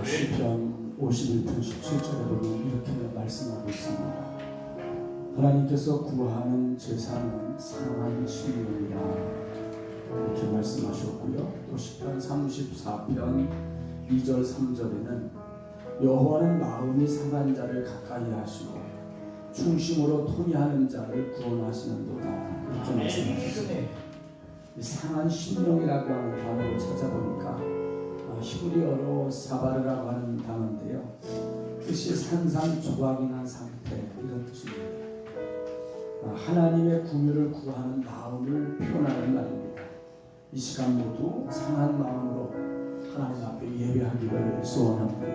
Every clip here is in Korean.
시편 51편 17절에 보면 이렇게 말씀하고 있습니다. 하나님께서 구하는 제사는 상한 심령이라 이렇게 말씀하셨고요. 또 시편 34편 2절 3절에는 여호와는 마음이 상한 자를 가까이 하시고 충심으로 토미하는 자를 구원하시는도다 이렇게 말씀하셨습니다. 상한 심령이라고 하는 단어를 찾아보니까 히브리어로 사바르라고 하는 단어인데요, 뜻이 산산조각이 난 상태 이런 뜻입니다. 하나님의 궁유를 구하는 마음을 표현하는 말입니다. 이 시간 모두 상한 마음으로 하나님 앞에 예배하기를 소원합니다.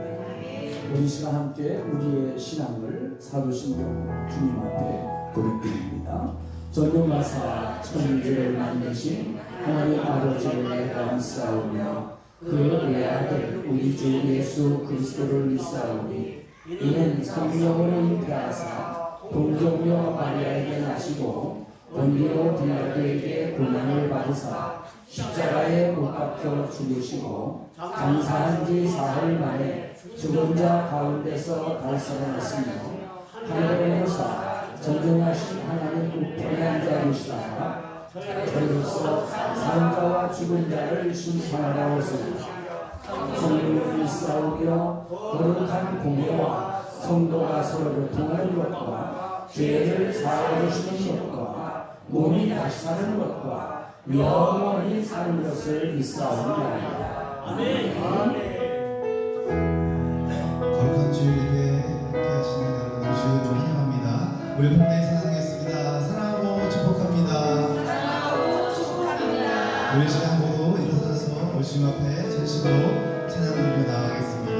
우리 시간 함께 우리의 신앙을 사도신경으로 주님 앞에 고백드립니다. 전능하사 천지를 만드신 하나님 아버지를 감사하며 그의 아들 우리 주 예수 그리스도를 믿사오니 이는 성령으로 잉태하사 동정녀 마리아에게 나시고 본디오 빌라도에게 고난을 받으사 십자가에 못 박혀 죽으시고 장사한 지 사흘 만에 죽은 자 가운데서 달살아났으며 하늘에 오사 전능하신 하나님 우편에 앉아 계시다가 저희로서 산 자와 죽은 자를 심판하라 오시니 성령을 싸우며 거룩한 공예와 성도가 서로 교통하는 것과 죄를 사하주시는 것과 몸이 다시 사는 것과 영원히 사는 것을 믿사옵나이다. 아멘. 거룩한 주일 예배에 함께하시는 여러분 주를 환영합니다. 우리 본당에 찬양하겠습니다. 사랑하고 축복합니다. 우리 시간 모두 일어서서 주님 앞에 전심으로 찬양 드리며 나아가겠습니다.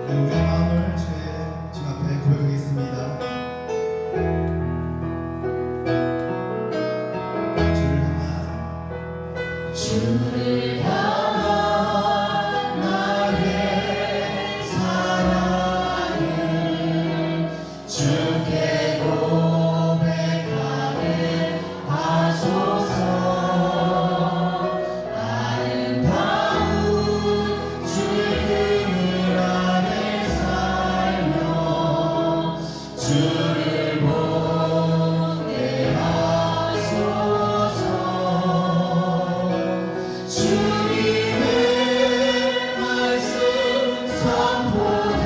우리 마음을 주님 앞에 고백하겠습니다. 주를 향한 나의 사랑을 주께 고백하게 하소서. 아름다운 주의 그늘 안에 살며 주를 보게 하소서. 주님의 말씀 선포될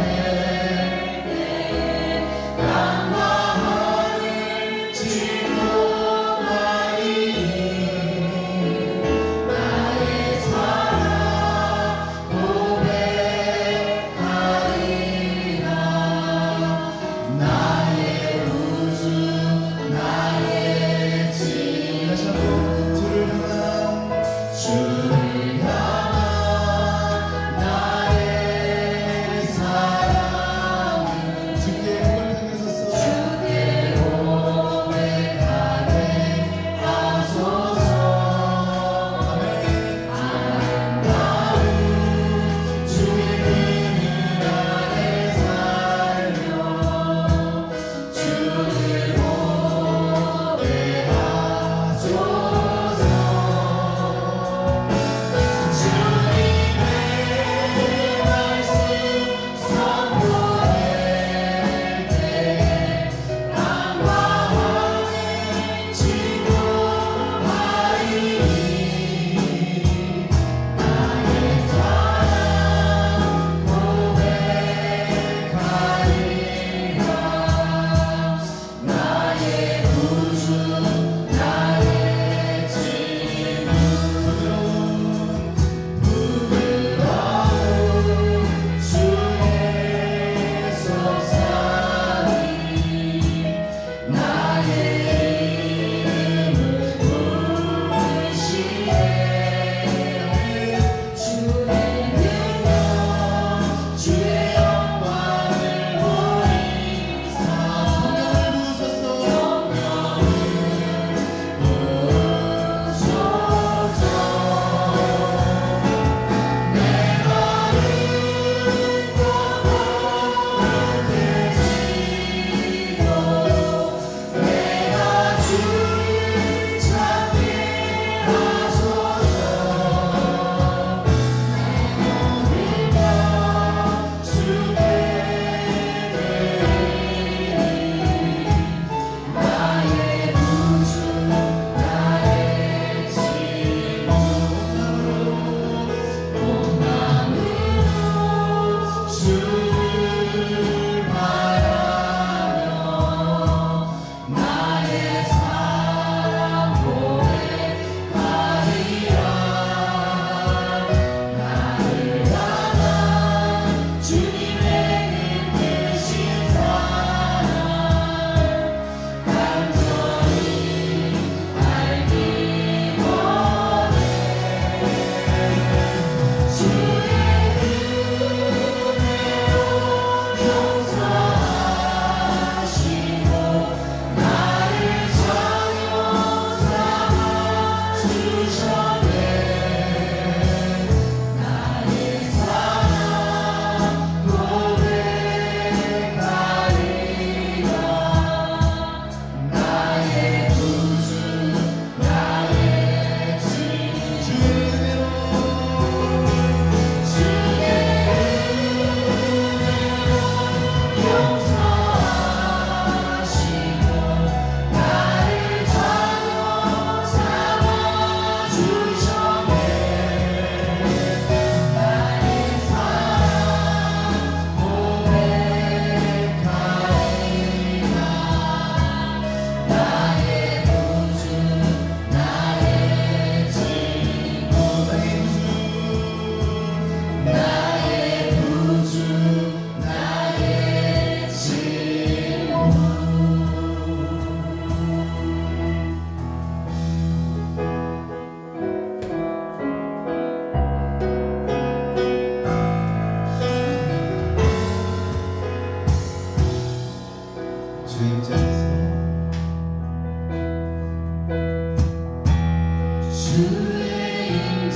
때에 땅과 하늘 진동하리니 나의 사랑 고백하리라. 나의 우주 나의 진. 다시 한번 주를 향한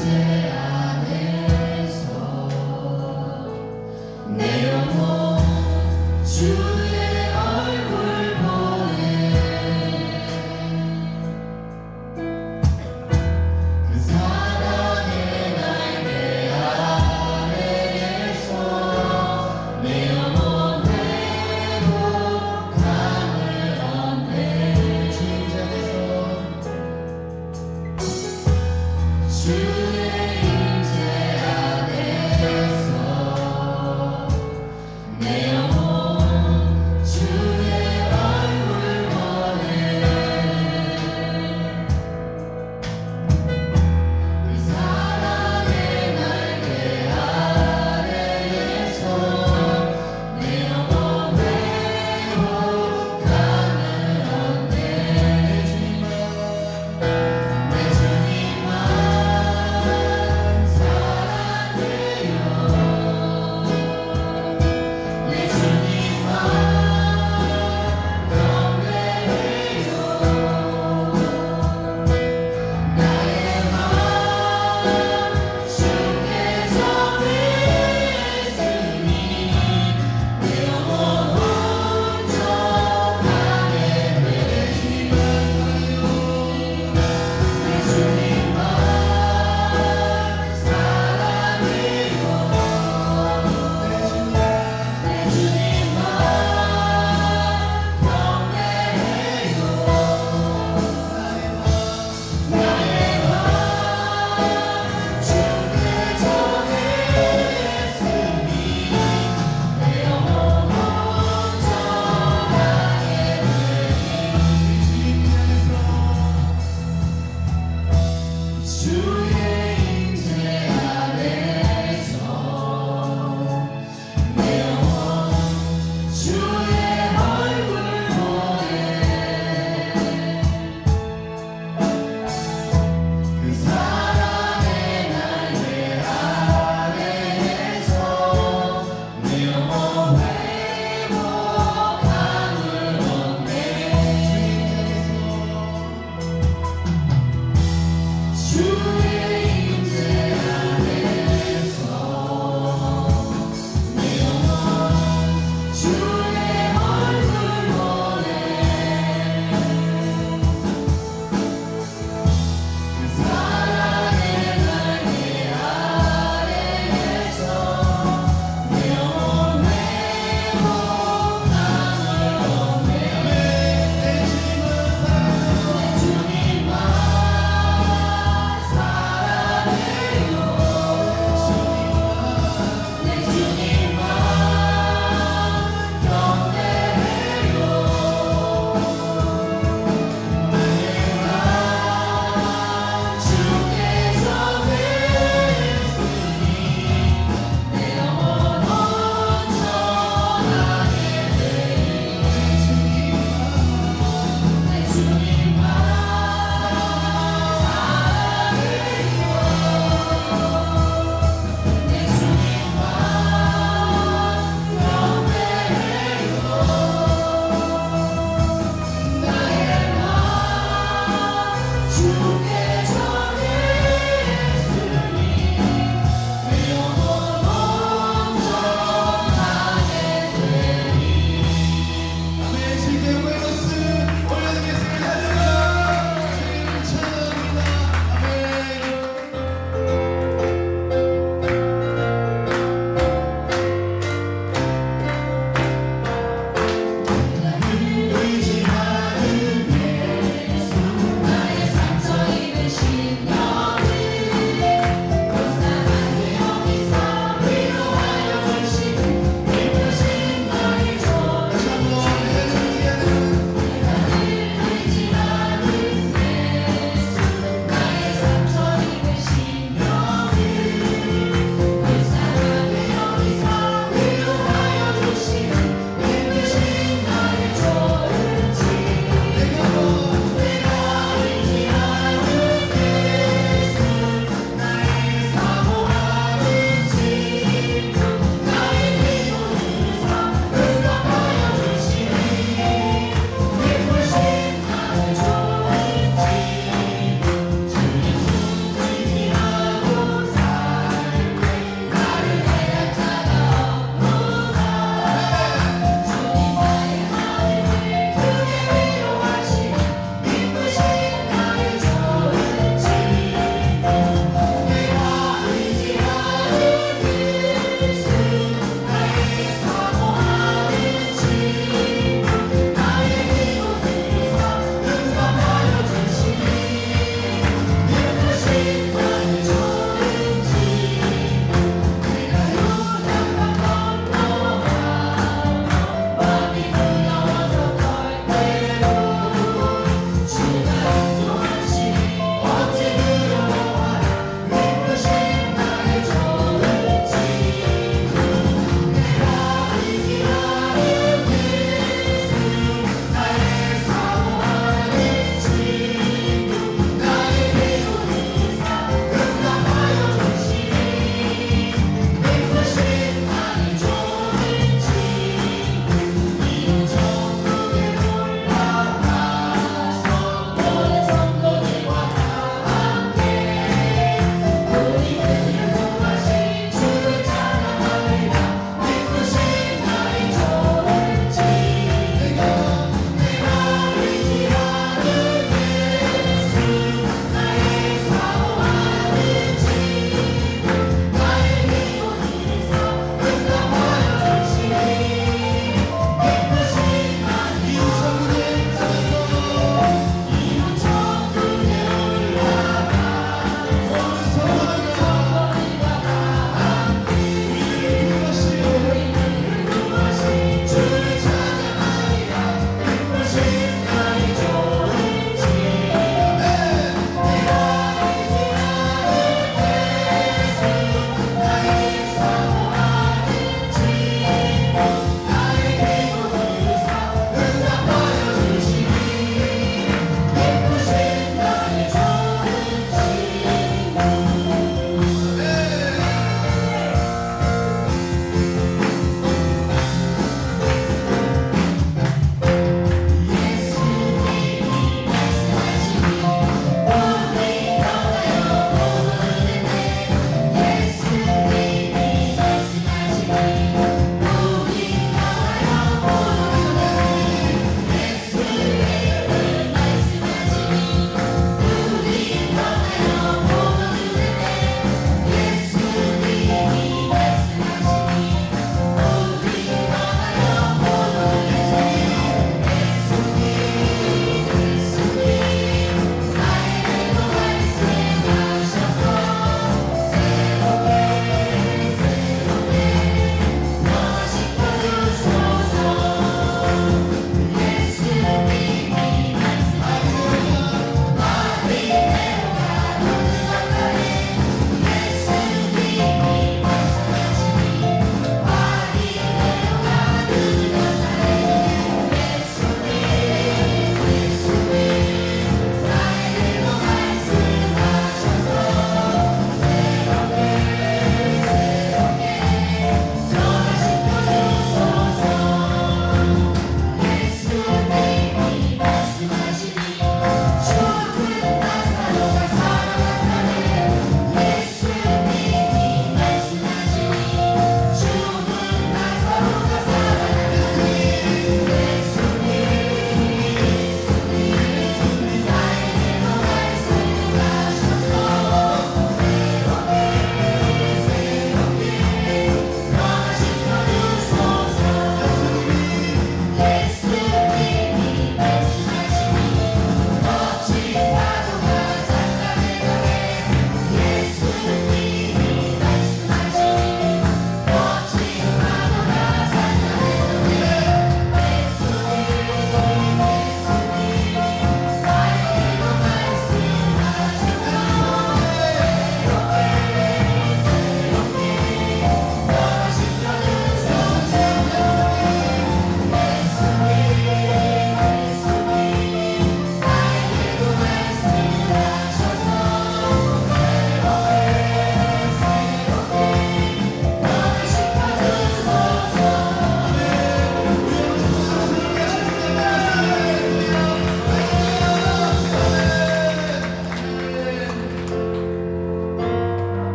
주의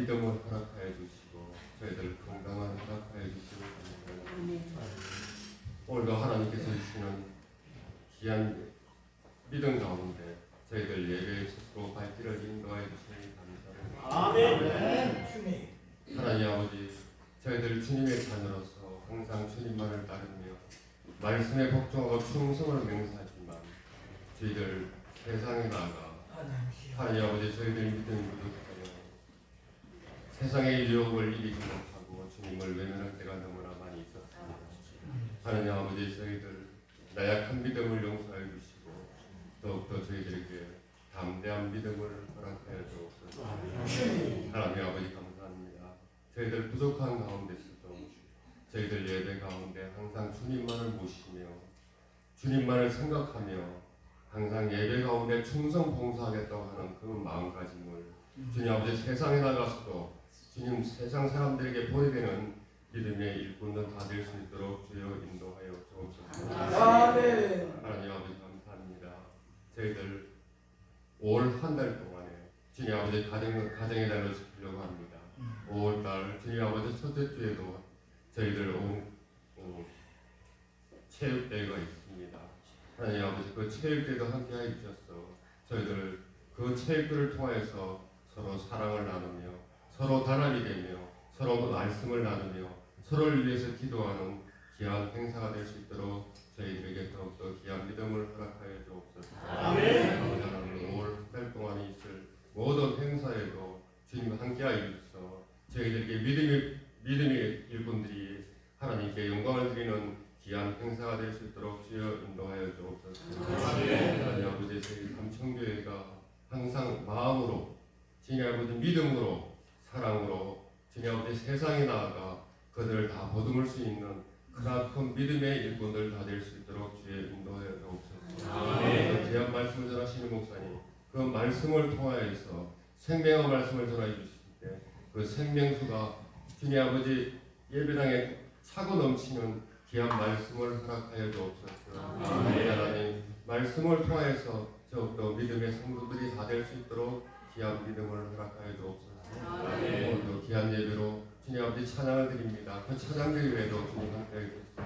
믿음을 허락하여 주시고 저희들 건강을 허락하여 주시고 감사합니다. 오늘도 하나님께서 주시는 귀한 믿음 가운데 저희들 예배의 첫으로 발길을 인도하여 주시니 감사합니다. 아멘. 하나님 아버지, 저희들 주님의 자녀로서 항상 주님만을 따르며 말씀에 복종하고 충성을 맹세하지만 저희들 세상에 나아가 하나님 아버지 저희들 믿음이 부족하여 세상의 유혹을 이기지 못하고 주님을 외면할 때가 너무나 많이 있었습니다. 하나님 아버지 저희들 나약한 믿음을 용서해 주시고 더욱더 저희들에게 담대한 믿음을 허락하여 주옵소서. 하나님 아버지 감사합니다. 저희들 부족한 가운데서도 저희들 예배 가운데 항상 주님만을 모시며 주님만을 생각하며 항상 예배 가운데 충성 봉사하겠다고 하는 그 마음가짐을 주님 아버지 세상에 나가서도 주님 세상 사람들에게 보여되는 믿음의 일꾼들 다 될 수 있도록 주여 인도하여 주옵소서. 아멘. 하나님 아버지 감사합니다. 저희들 올 한 달 동안에 주님 아버지 가정의 달로 지키려고 합니다. 5월달 주님 아버지 첫째 주에도 저희들 체육대회가 있습니다. 하나님 아버지 그 체육대회도 함께 해주셔서 저희들 그 체육대회를 통해서 서로 사랑을 나누며 서로 단합이 되며 서로 말씀을 나누며 서로를 위해서 기도하는 귀한 행사가 될 수 있도록 저희들에게 더욱더 귀한 믿음을 허락하여 주옵소서. 아멘. 아버지 하나님 5월 한 달 동안 있을 모든 행사에도 주님 함께하여 주셔서 저희들에게 믿음의 일꾼들이 하나님께 영광을 드리는 귀한 행사가 될 수 있도록 주여 인도하여 주옵소서. 하나님 아버지 저희 삼청교회가 항상 마음으로 주님 아버지 믿음으로 사랑으로 주님 아버지 세상에 나아가 그들을 다 보듬을 수 있는 크나큰 믿음의 일꾼들 다 될 수 있도록 주여 인도하여 주옵소서. 귀한 말씀을 전하시는 목사님 그 말씀을 통하여서 생명의 말씀을 전해 주실 때 그 생명수가 주님 아버지 예배당에 차고 넘치는 귀한 말씀을 허락하여 주옵소서. 하나님 말씀을 통해서 더욱더 믿음의 성도들이 다 될 수 있도록 귀한 믿음을 허락하여 주옵소서. 오늘도 귀한 예배로 주님 아버지 찬양을 드립니다. 그 찬양 드리에도 주님 함께해 주옵소서.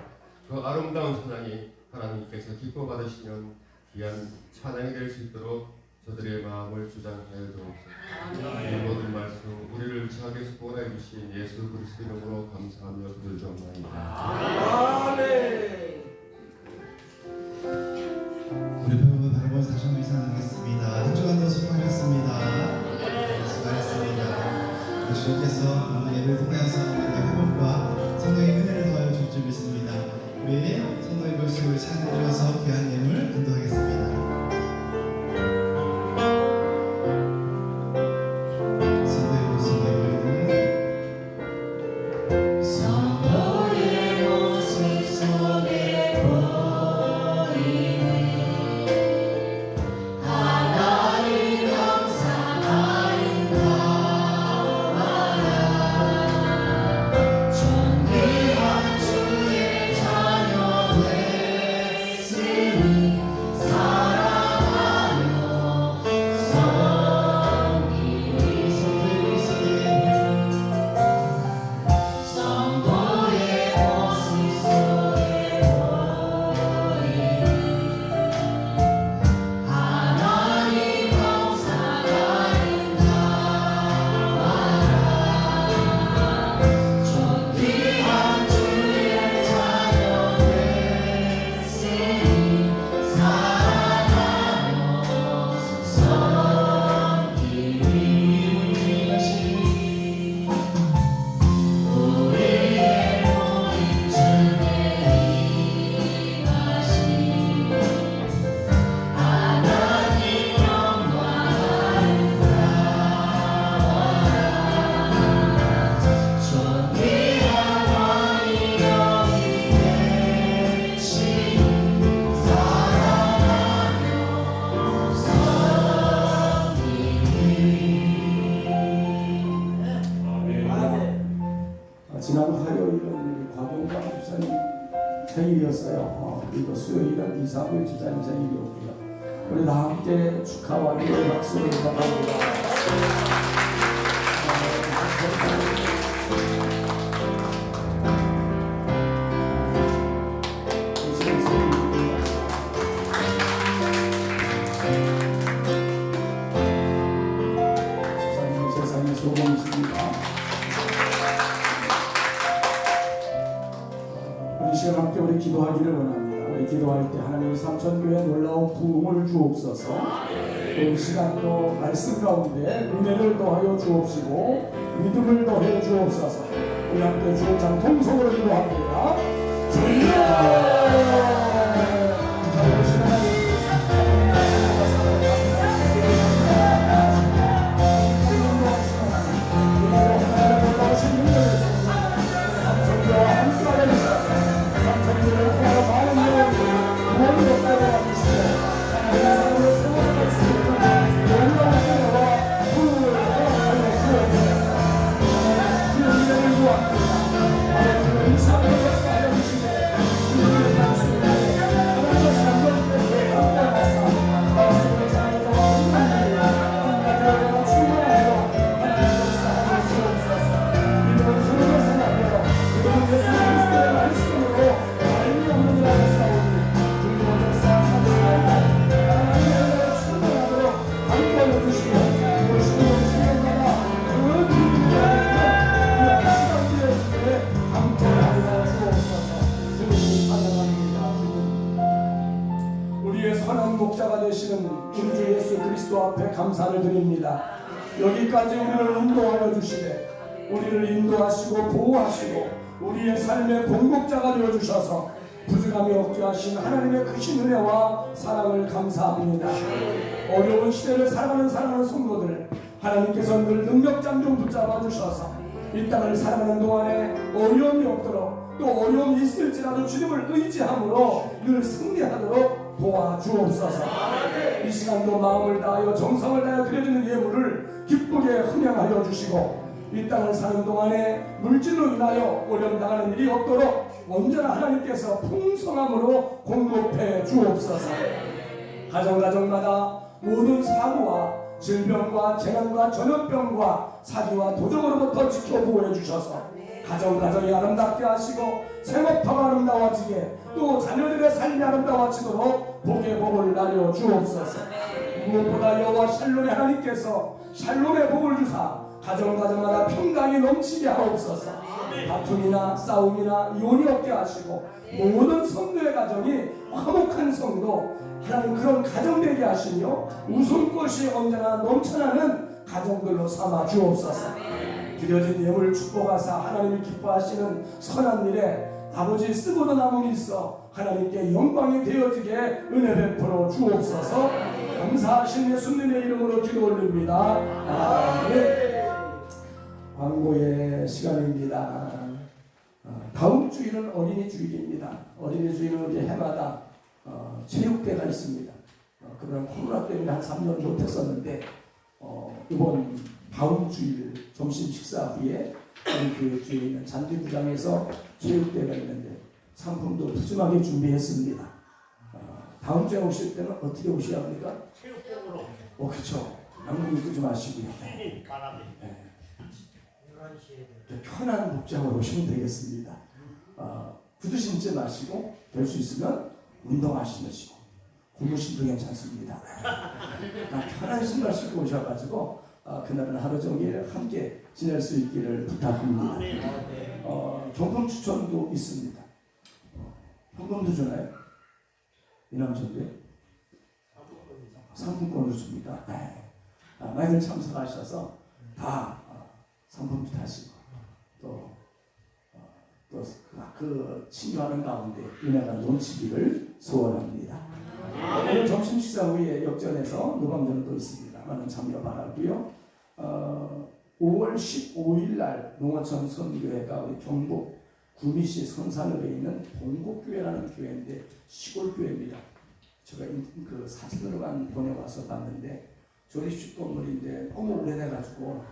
그 아름다운 찬양이 하나님께서 기뻐 받으시는 귀한 찬양이 될 수 있도록 저들의 마음을 주장하여 주옵소서. 이 모든 말씀 우리를 지하게서 보내 주신 예수 그리스도 이름으로 감사하며 기도드립니다. 아멘. 우리 배우분 바라보면서 다시 한번 인사드리겠습니다. 한 주간도 수고하셨습니다. 수고하셨습니다. 주님께서 오늘 예배를 통해서 우리가 회복과 성령의 은혜를 더하여 줄 줄 믿습니다. 우리 성령의 모습을 찬양해 주셔서 귀한 예물 인도하겠습니다. 지난 화요일은 곽용광 집사님 생일이었어요. 그리고 수요일은 이사물 집사님 생일이었고요. 우리 다 함께 축하와 기도의 박수를 받아봅니다. 기도하기를 원합니다. 우리 기도할 때 하나님 삼천교회 놀라운 부흥을 주옵소서. 또 이 시간도 말씀 가운데 은혜를 더하여 주옵시고 믿음을 더하여 주옵소서. 우리 함께 주의 장 통성으로 기도합니다. 주여 감사를 드립니다. 여기까지 우리를 인도하여 주시되 우리를 인도하시고 보호하시고 우리의 삶의 공급자가 되어 주셔서 부족함이 없게 하신 하나님의 크신 은혜와 사랑을 감사합니다. 어려운 시대를 살아가는 사랑하는 성도들 하나님께서 늘 능력장좀 붙잡아 주셔서 이 땅을 살아가는 동안에 어려움이 없도록 또 어려움이 있을지라도 주님을 의지함으로 늘 승리하도록 도와주옵소서. 이 시간도 마음을 다하여 정성을 다하여 드려지는 예물을 기쁘게 흥양하여 주시고 이 땅을 사는 동안에 물질로 인하여 어려움 당하는 일이 없도록 언제나 하나님께서 풍성함으로 공급해 주옵소서. 가정마다 모든 사고와 질병과 재난과 전염병과 사기와 도적으로부터 지켜보호해 주셔서 가정이 아름답게 하시고 생업화가 아름다워지게 또 자녀들의 삶이 아름다워지도록 복의 복을 나려 주옵소서. 무엇보다 여호와 샬롬의 하나님께서 샬롬의 복을 주사 가정마다 평강이 넘치게 하옵소서. 다툼이나 싸움이나 이혼이 없게 하시고 모든 성도의 가정이 화목한 성도 하나님 그런 가정 되게 하시며 웃음꽃이 언제나 넘쳐나는 가정들로 삼아 주옵소서. 드려진 예물을 축복하사 하나님이 기뻐하시는 선한 일에 아버지 쓰고도 남음이 있어 하나님께 영광이 되어지게 은혜 베풀어 주옵소서. 감사하신 예수님의 이름으로 기도 올립니다. 아멘. 광고의 시간입니다. 다음 주일은 어린이 주일입니다. 어린이 주일은 이제 해마다 체육대가 있습니다. 그러나 코로나 때문에 한 3년 못했었는데 이번 다음 주일 점심 식사 후에 우리 교회 있는 잔디구장에서 체육대회가 있는데 상품도 푸짐하게 준비했습니다. 다음 주에 오실 때는 어떻게 오셔야 합니까? 체육복으로. 그렇죠. 양복 입지 마시고요. 바람이. 네. 편한 복장으로 오시면 되겠습니다. 구두 신지 마시고 될 수 있으면 운동화 신으시고 고무 신도 괜찮습니다. 편한 신발 신고 오셔가지고 그날은 하루 종일 함께 지낼 수 있기를 부탁합니다. 경품 추천도 있습니다. 현금도 주나요? 이남전대 상품권을 줍니다. 많이들 참석하셔서 다 상품도 타시고 또 그 친교하는 가운데 은혜가 넘치기를 소원합니다. 오늘 점심 식사 후에 역전에서 노방전도 있습니다. 많은 참여 바라고요. 5월 15일 날 농어촌 선교회가 우리 경북 구미시 선산읍에 있는 봉곡교회라는 교회인데 시골교회입니다. 제가 그 사진으로만 보내와서 봤는데 조립식 건물인데 너무 오래돼가지고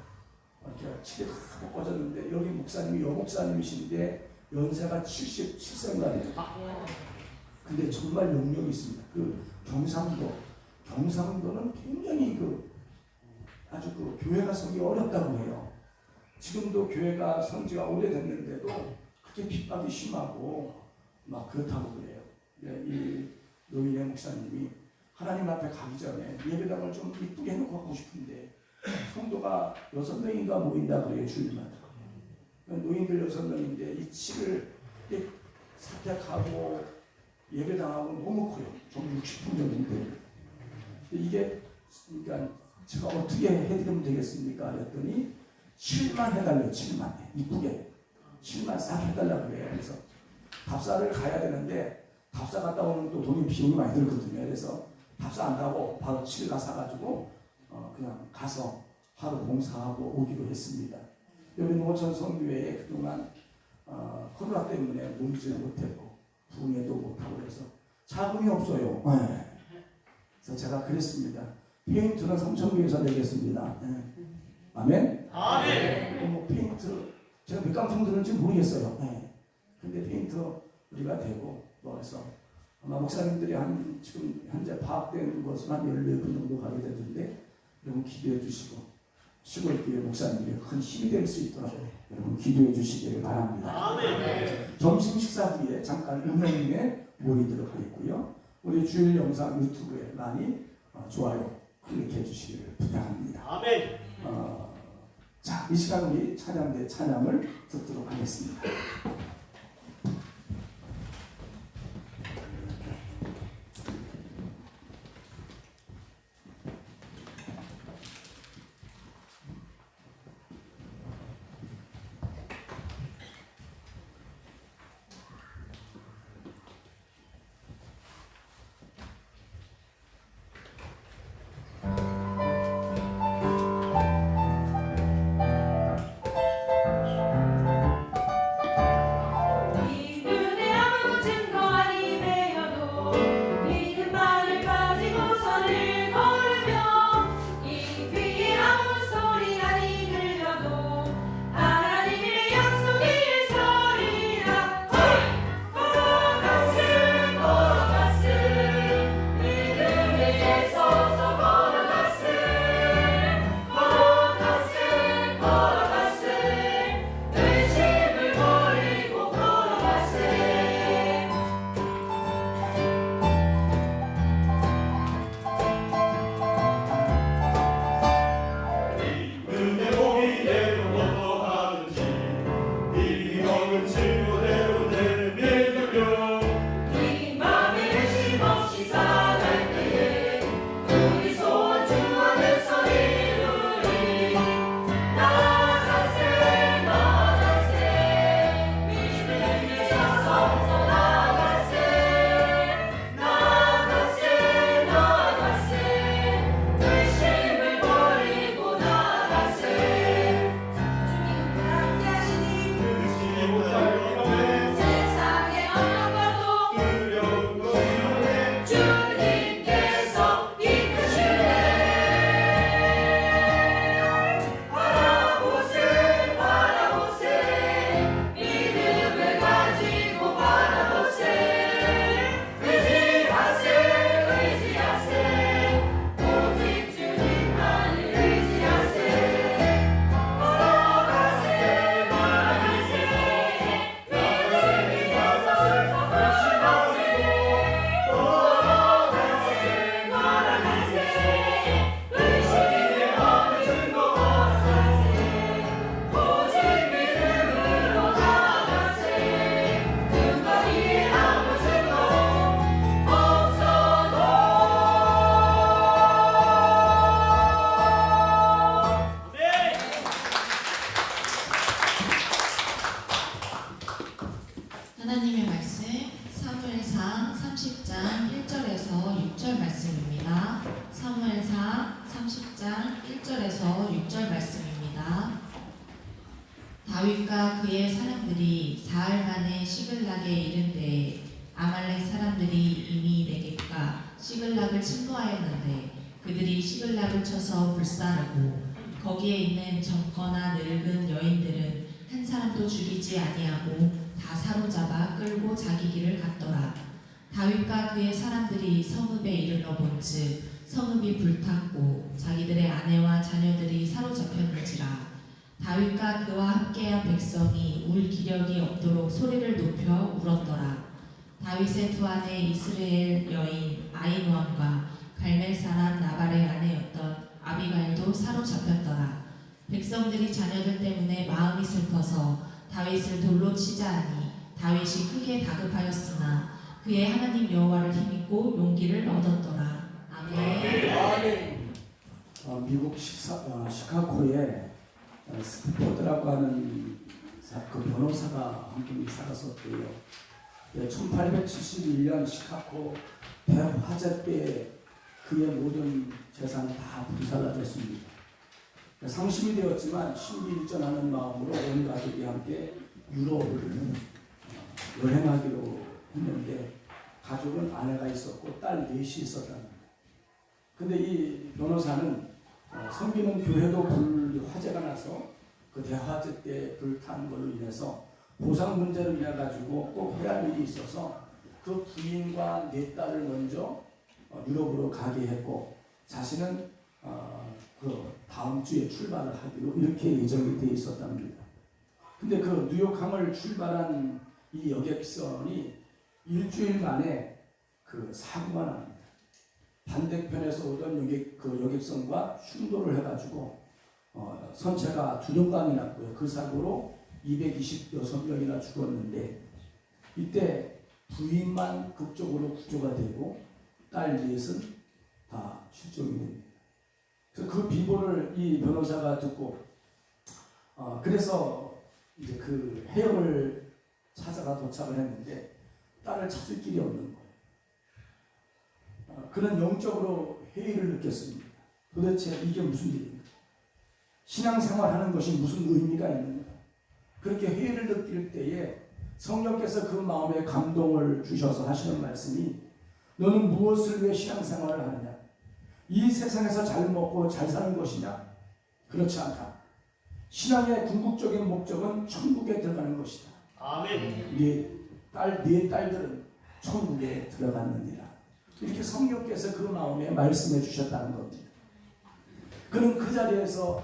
이렇게 칠이 다 벗겨졌는데 여기 목사님이 여목사님이신데 연세가 77세인가 돼요. 근데 정말 용력이 있습니다. 그 경상도는 굉장히 아주 교회가 서기 어렵다고 해요. 지금도 교회가 성지가 오래됐는데도 그렇게 핍박이 심하고 막 그렇다고 그래요. 이 노인의 목사님이 하나님 앞에 가기 전에 예배당을 좀 이쁘게 해놓고 가고 싶은데 성도가 6명인가 모인다 그래요. 주일마다. 노인들 6명인데 이 칠을 사택하고 예배당하고 너무 커요. 좀 60분 정도 돼요. 이게 그러니까 제가 어떻게 해드리면 되겠습니까? 그랬더니 7만 해달래요. 7만 이쁘게 7만 싹 해달라고 그래요. 그래서 답사를 가야 되는데 답사 갔다 오는 또 돈이 비용이 많이 들거든요. 그래서 답사 안 가고 바로 7가 사가지고 그냥 가서 하루 봉사하고 오기로 했습니다. 여기 농어촌 성교회에 그동안 코로나 때문에 모이지 못했고 부흥회도 못하고 그래서 자금이 없어요. 네. 그래서 제가 그랬습니다. 페인트는 삼천교에서 내겠습니다. 네. 아멘? 아멘. 뭐 페인트 제가 몇 깡통 들는지 모르겠어요. 네. 근데 페인트 우리가 되고 그래서 아마 목사님들이 한 지금 현재 파악된 것은 한 14분 정도 가게 되는데 여러분 기도해 주시고 시골교회 목사님들이 큰 힘이 될 수 있도록 여러분 기도해 주시기를 바랍니다. 아멘. 점심 식사 후에 잠깐 음성에 모이도록 하겠고요. 우리 주일 영상 유튜브에 많이 좋아요 클릭해 주시기를 부탁합니다. 아멘. 자, 이 시간 우리 찬양대 찬양을 듣도록 하겠습니다. 이들의 아무 증거 아니 되어도 믿음만을 가지고 선을 걸으며 이 귀에 아무 소리 아니 들려도 하나님의 약속이 서리라. 걸어갔을 믿음에 서서 걸어갔을 의심을 버리고 걸어갔을 은혜 보이대로 어떠하든지 이 먹은 친구대로 내 믿으며 이 맘에 의심 없이 살아갈 때에 우리 소원 주 안에서 이루리. 나아가세 믿음에 서서 나아가세 의심을 버리고 나아가세. 주님과 함께하시니 의심이 못하여 세상의 어떤 것도 두려운 것이오네 주님께서 이끄시네. 바라보세 믿음을 가지고 바라보세. 의지하세 오직 주님만을 의지하세. 걸어가세 믿음이 서서 걸어가세. 의심이 없는 곳 오직 믿음으로 나아가세. 눈거리에 아무 증거 없어도 하나님의 말씀 사무엘상 30장 1절에서 6절 말씀입니다. 사무엘상 30장 1절에서 6절 말씀입니다. 다윗과 그의 사람들이 사흘 만에 시글락에 이른데 아말렉 사람들이 이미 네겝과 시글락을 침노하였는데 그들이 시글락을 쳐서 불사르고 거기에 있는 젊거나 늙은 여인들은 한 사람도 죽이지 아니하고 다 사로잡아 끌고 자기 길을 갔더라. 다윗과 그의 사람들이 성읍에 이르러 본즉 성읍이 불탔고 자기들의 아내와 자녀들이 사로잡혔는지라. 다윗과 그와 함께한 백성이 울 기력이 없도록 소리를 높여 울었더라. 다윗의 두 아내 이스라엘 여인 아히노암과 갈멜 사람 나발의 아내였던 아비가일도 사로잡혔더라. 백성들이 자녀들 때문에 마음이 슬퍼서 다윗을 돌로 치자 하니 다윗이 크게 다급하였으나 그의 하나님 여호와를 힘입고 용기를 얻었더라. 아멘. 아멘. 미국 시카고에 스피포드라고 하는 그 변호사가 한 분이 살았었대요. 1871년 시카고 대화재 때 그의 모든 재산이 다 불살라졌습니다. 상심이 되었지만 심기일전하는 마음으로 온 가족이 함께 유럽을 여행하기로 했는데 가족은 아내가 있었고 딸 넷이 있었답니다. 근데 이 변호사는 섬기는 교회도 화재가 나서 그 대화재 때 불탄 걸로 인해서 보상 문제로 인해 가지고 꼭 해야 할 일이 있어서 그 부인과 네 딸을 먼저 유럽으로 가게 했고 자신은 그 다음 주에 출발을 하기로 이렇게 예정이 돼 있었답니다. 근데 그 뉴욕항을 출발한 이 여객선이 일주일 만에 그 사고가 납니다. 반대편에서 오던 여객선과 충돌을 해가지고 선체가 2명간이 났고요. 그 사고로 226명이나 죽었는데 이때 부인만 극적으로 구조가 되고 딸 넷은 다 실종이 됩니다. 그래서 그 비보를 이 변호사가 듣고 그래서 이제 그 해역을 찾아가 도착을 했는데 딸을 찾을 길이 없는 거예요. 그는 영적으로 회의를 느꼈습니다. 도대체 이게 무슨 일인가? 신앙생활하는 것이 무슨 의미가 있는가? 그렇게 회의를 느낄 때에 성령께서 그 마음에 감동을 주셔서 하시는 말씀이 너는 무엇을 위해 신앙생활을 하느냐? 이 세상에서 잘 먹고 잘 사는 것이냐? 그렇지 않다. 신앙의 궁극적인 목적은 천국에 들어가는 것이다. 아멘. 네 딸들은 천국에 들어갔느니라. 이렇게 성령께서 그 마음에 말씀해 주셨다는 겁니다. 그는 그 자리에서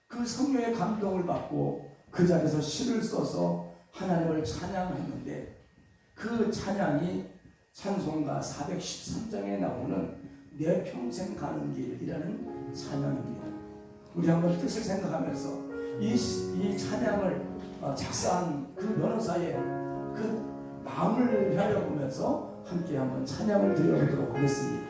그 성령의 감동을 받고 그 자리에서 시를 써서 하나님을 찬양했는데 그 찬양이 찬송가 413장에 나오는 내 평생 가는 길이라는 찬양입니다. 우리 한번 뜻을 생각하면서 이 찬양을 작사한 그 변호사의 그 마음을 헤아려보면서 함께 한번 찬양을 드려보도록 하겠습니다.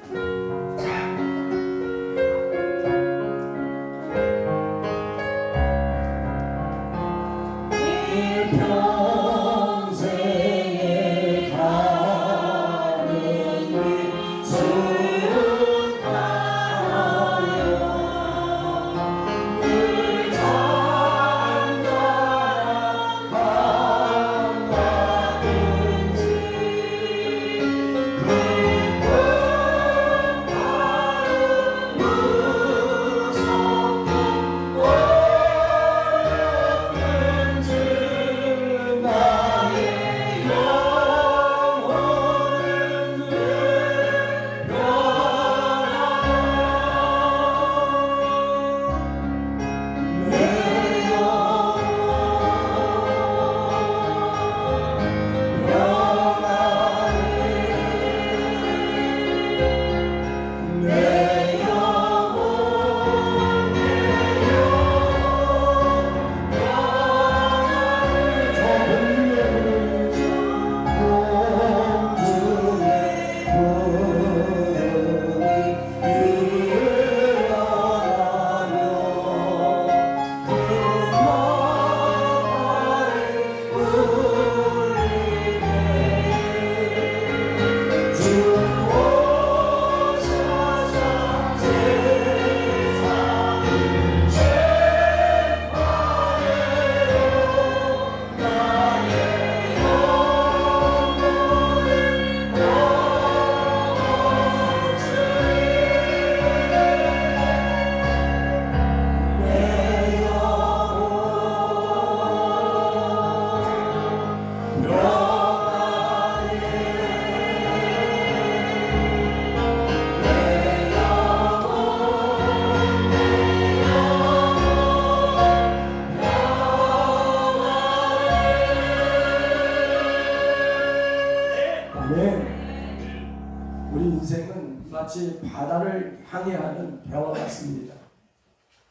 우리 인생은 마치 바다를 향해 하는 배와 같습니다.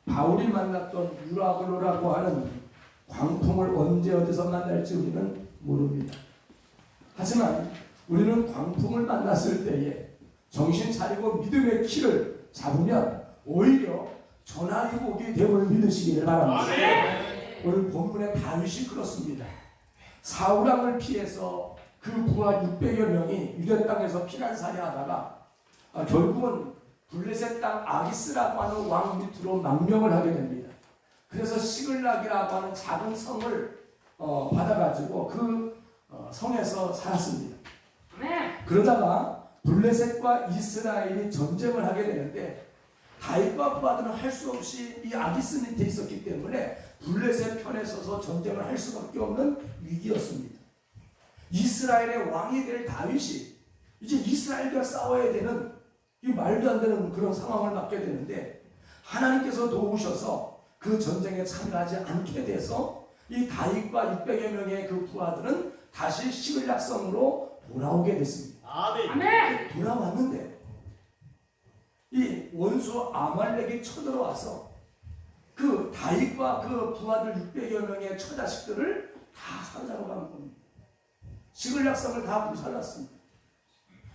바울이 만났던 유라굴로라고 하는 광풍을 언제 어디서 만날지 우리는 모릅니다. 하지만 우리는 광풍을 만났을 때에 정신 차리고 믿음의 키를 잡으면 오히려 전화위복이 됨을 믿으시기를 바랍니다. 오늘 본문의 다윗이 그렇습니다. 사울왕을 피해서 그 부하 600여 명이 유대 땅에서 피난살이 하다가 결국은 블레셋 땅 아기스라고 하는 왕 밑으로 망명을 하게 됩니다. 그래서 시글락이라고 하는 작은 성을 받아가지고 그 성에서 살았습니다. 그러다가 블레셋과 이스라엘이 전쟁을 하게 되는데 다윗과 부하들은 할 수 없이 이 아기스 밑에 있었기 때문에 블레셋 편에 서서 전쟁을 할 수밖에 없는 위기였습니다. 이스라엘의 왕이 될 다윗이 이제 이스라엘과 싸워야 되는 이 말도 안 되는 그런 상황을 맞게 되는데 하나님께서 도우셔서 그 전쟁에 참가하지 않게 돼서 이 다윗과 600여 명의 그 부하들은 다시 시글락성으로 돌아오게 됐습니다. 돌아왔는데 이 원수 아말렉이 쳐들어와서 그 다윗과 그 부하들 600여 명의 처자식들을 다 사로잡아간 겁니다. 시글락성을 다 불살랐습니다.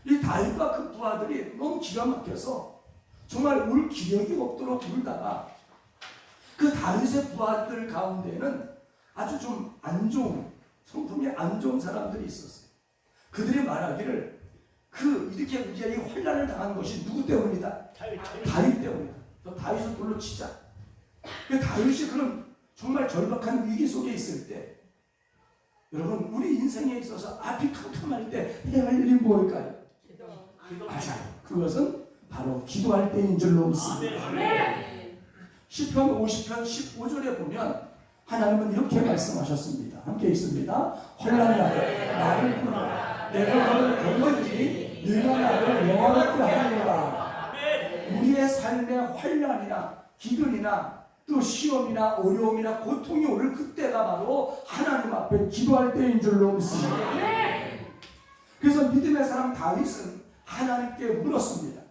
이 다윗과 그 부하들이 너무 기가 막혀서 정말 울 기력이 없도록 울다가 그 다윗의 부하들 가운데는 아주 좀 안 좋은, 성품이 안 좋은 사람들이 있었어요. 그들이 말하기를 이렇게 우리가 이 환난을 당한 것이 누구 때문이다? 다윗 때문이다. 너 다윗을 돌로 치자. 다윗이 그런 정말 절박한 위기 속에 있을 때 여러분 우리 인생에 있어서 앞이 캄캄할 때 해야 할 일이 뭘까요? 맞아요. 그것은 바로 기도할 때인 줄로 믿습니다. 시편 50편 15절에 보면 하나님은 이렇게 말씀하셨습니다. 함께 있습니다. 환난 날에 나를 부르라. 내가 너를 건너리니 네가 나를 영원하게 하리라. 우리의 삶에 환난이나 기근이나 또 시험이나 어려움이나 고통이 오를 그때가 바로 하나님 앞에 기도할 때인 줄로 믿습니다. 그래서 믿음의 사람 다윗은 하나님께 물었습니다.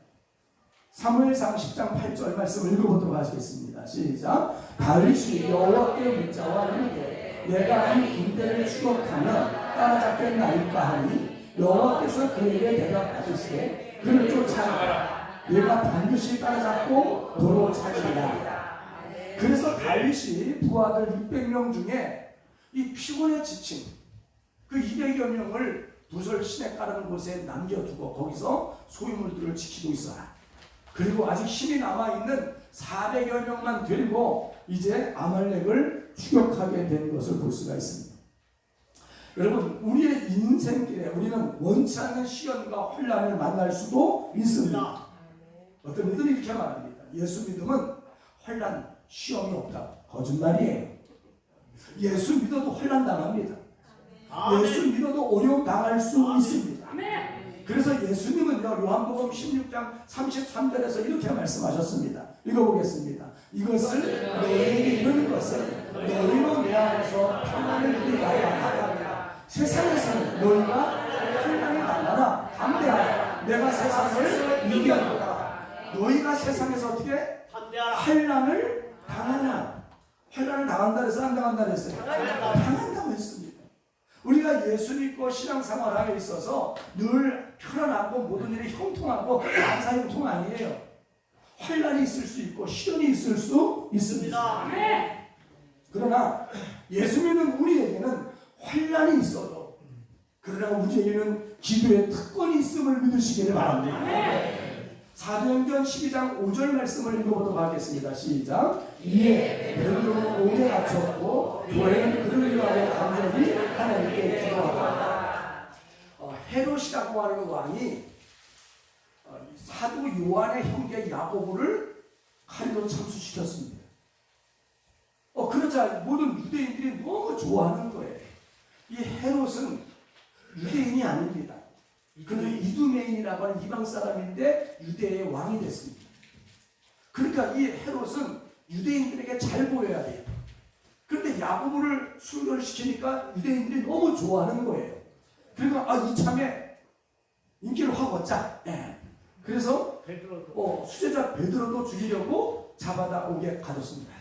사무엘상 10장 8절 말씀을 읽어보도록 하겠습니다. 시작. 다윗이 여호와께 묻자와 이르되 내가 이 군대를 추격하면 따라잡겠나이까 하니 여호와께서 그에게 대답하시되 그를 쫓아가라. 내가 반드시 따라잡고 도로 찾으리라. 그래서 다윗이 부하들 600명 중에 이 피곤에 지친 그 200여 명을 부설 시냇가라는 곳에 남겨두고 거기서 소유물들을 지키고 있어라. 그리고 아직 힘이 남아있는 400여 명만 데리고 이제 아말렉을 추격하게 된 것을 볼 수가 있습니다. 여러분 우리의 인생길에 우리는 원치 않는 시련과 혼란을 만날 수도 있습니다. 어떤 분들이 이렇게 말합니다. 예수 믿음은 혼란, 시험이 없다. 거짓말이에요. 예수 믿어도 혼란 당합니다. 예수 믿어도 어려움 당할 수 있습니다. 그래서 예수님은요 요한복음 16장 33절에서 이렇게 말씀하셨습니다. 읽어보겠습니다. 이것을 너희에게 이르는 것은 너희로 내 안에서 평안을 누리게 하라. 세상에서는 너희가 환난이 당하나 담대하라. 내가 세상을 이겼노라. 너희가 세상에서 어떻게 환난을 당하나. 환난을 당한다 해서 안 당한다 했어요? 당한다고 했습니다. 우리가 예수 믿고 신앙생활하에 있어서 늘 편안하고 모든 일이 형통하고 감사형통 아니에요. 환난이 있을 수 있고 시련이 있을 수 있습니다. 그러나 예수 믿는 우리에게는 환난이 있어도 그러나 우리에게는 기도의 특권이 있음을 믿으시기를 바랍니다. 사도행전 12장 5절 말씀을 읽어보도록 하겠습니다. 시작. 이에 베드로는 옥에 갇혔고 교회는 그를 위하여 간절히 하나님께 기도하라. 헤롯이라고 하는 왕이 사도 요한의 형제 야고보를 칼로 참수시켰습니다. 그러자 모든 유대인들이 너무 좋아하는 거예요. 이 헤롯은 유대인이 아닙니다. 그는 이두메인이라고 하는 이방 사람인데 유대의 왕이 됐습니다. 그러니까 이 헤롯은 유대인들에게 잘 보여야 돼요. 그런데 야고보를 순결시키니까 유대인들이 너무 좋아하는 거예요. 그러니까 이참에 인기를 확 얻자. 그래서 수제자 베드로도 죽이려고 잡아다 옥에 가뒀습니다.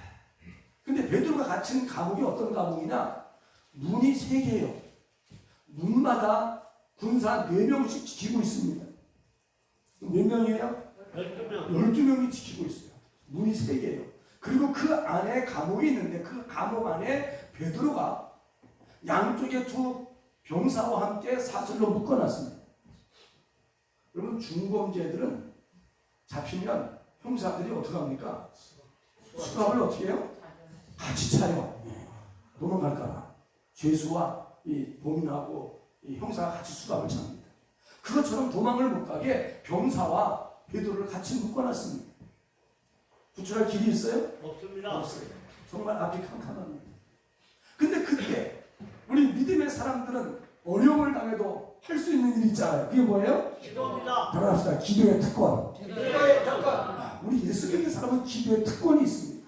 근데 베드로가 갇힌 감옥이 어떤 감옥이냐? 문이 3개예요. 문마다 군사 4명씩 지키고 있습니다. 몇 명이에요? 12명. 12명이 지키고 있어요. 문이 3개예요. 그리고 그 안에 감옥이 있는데 그 감옥 안에 베드로가 양쪽에 두 병사와 함께 사슬로 묶어놨습니다. 여러분 중범죄들은 잡히면 형사들이 어떻게 합니까? 수갑을 어떻게 해요? 같이 차요. 도망갈까봐. 죄수와 이 범인하고 이 형사가 같이 수갑을 찹니다. 그것처럼 도망을 못 가게 병사와 베드로를 같이 묶어놨습니다. 구출할 길이 있어요? 없습니다. 없어요. 정말 앞이 캄캄합니다. 근데 그때 우리 믿음의 사람들은 어려움을 당해도 할 수 있는 일이 있잖아요. 그게 뭐예요? 기도합니다. 따라합시다. 기도의 특권. 기도의 잠깐. 우리 예수 믿는 사람은 기도의 특권이 있습니다.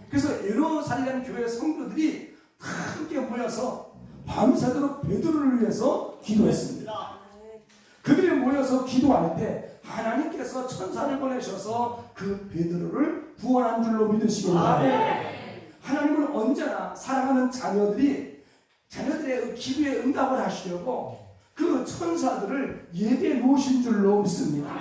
그래서 예루살렘 교회 성도들이 다 함께 모여서 밤새도록 베드로를 위해서 기도했습니다. 그들이 모여서 기도할 때 하나님께서 천사를 보내셔서 그 베드로를 구원한 줄로 믿으시기 바랍니다. 하나님은 언제나 사랑하는 자녀들의 기도에 응답을 하시려고 그 천사들을 예비해 놓으신 줄로 믿습니다.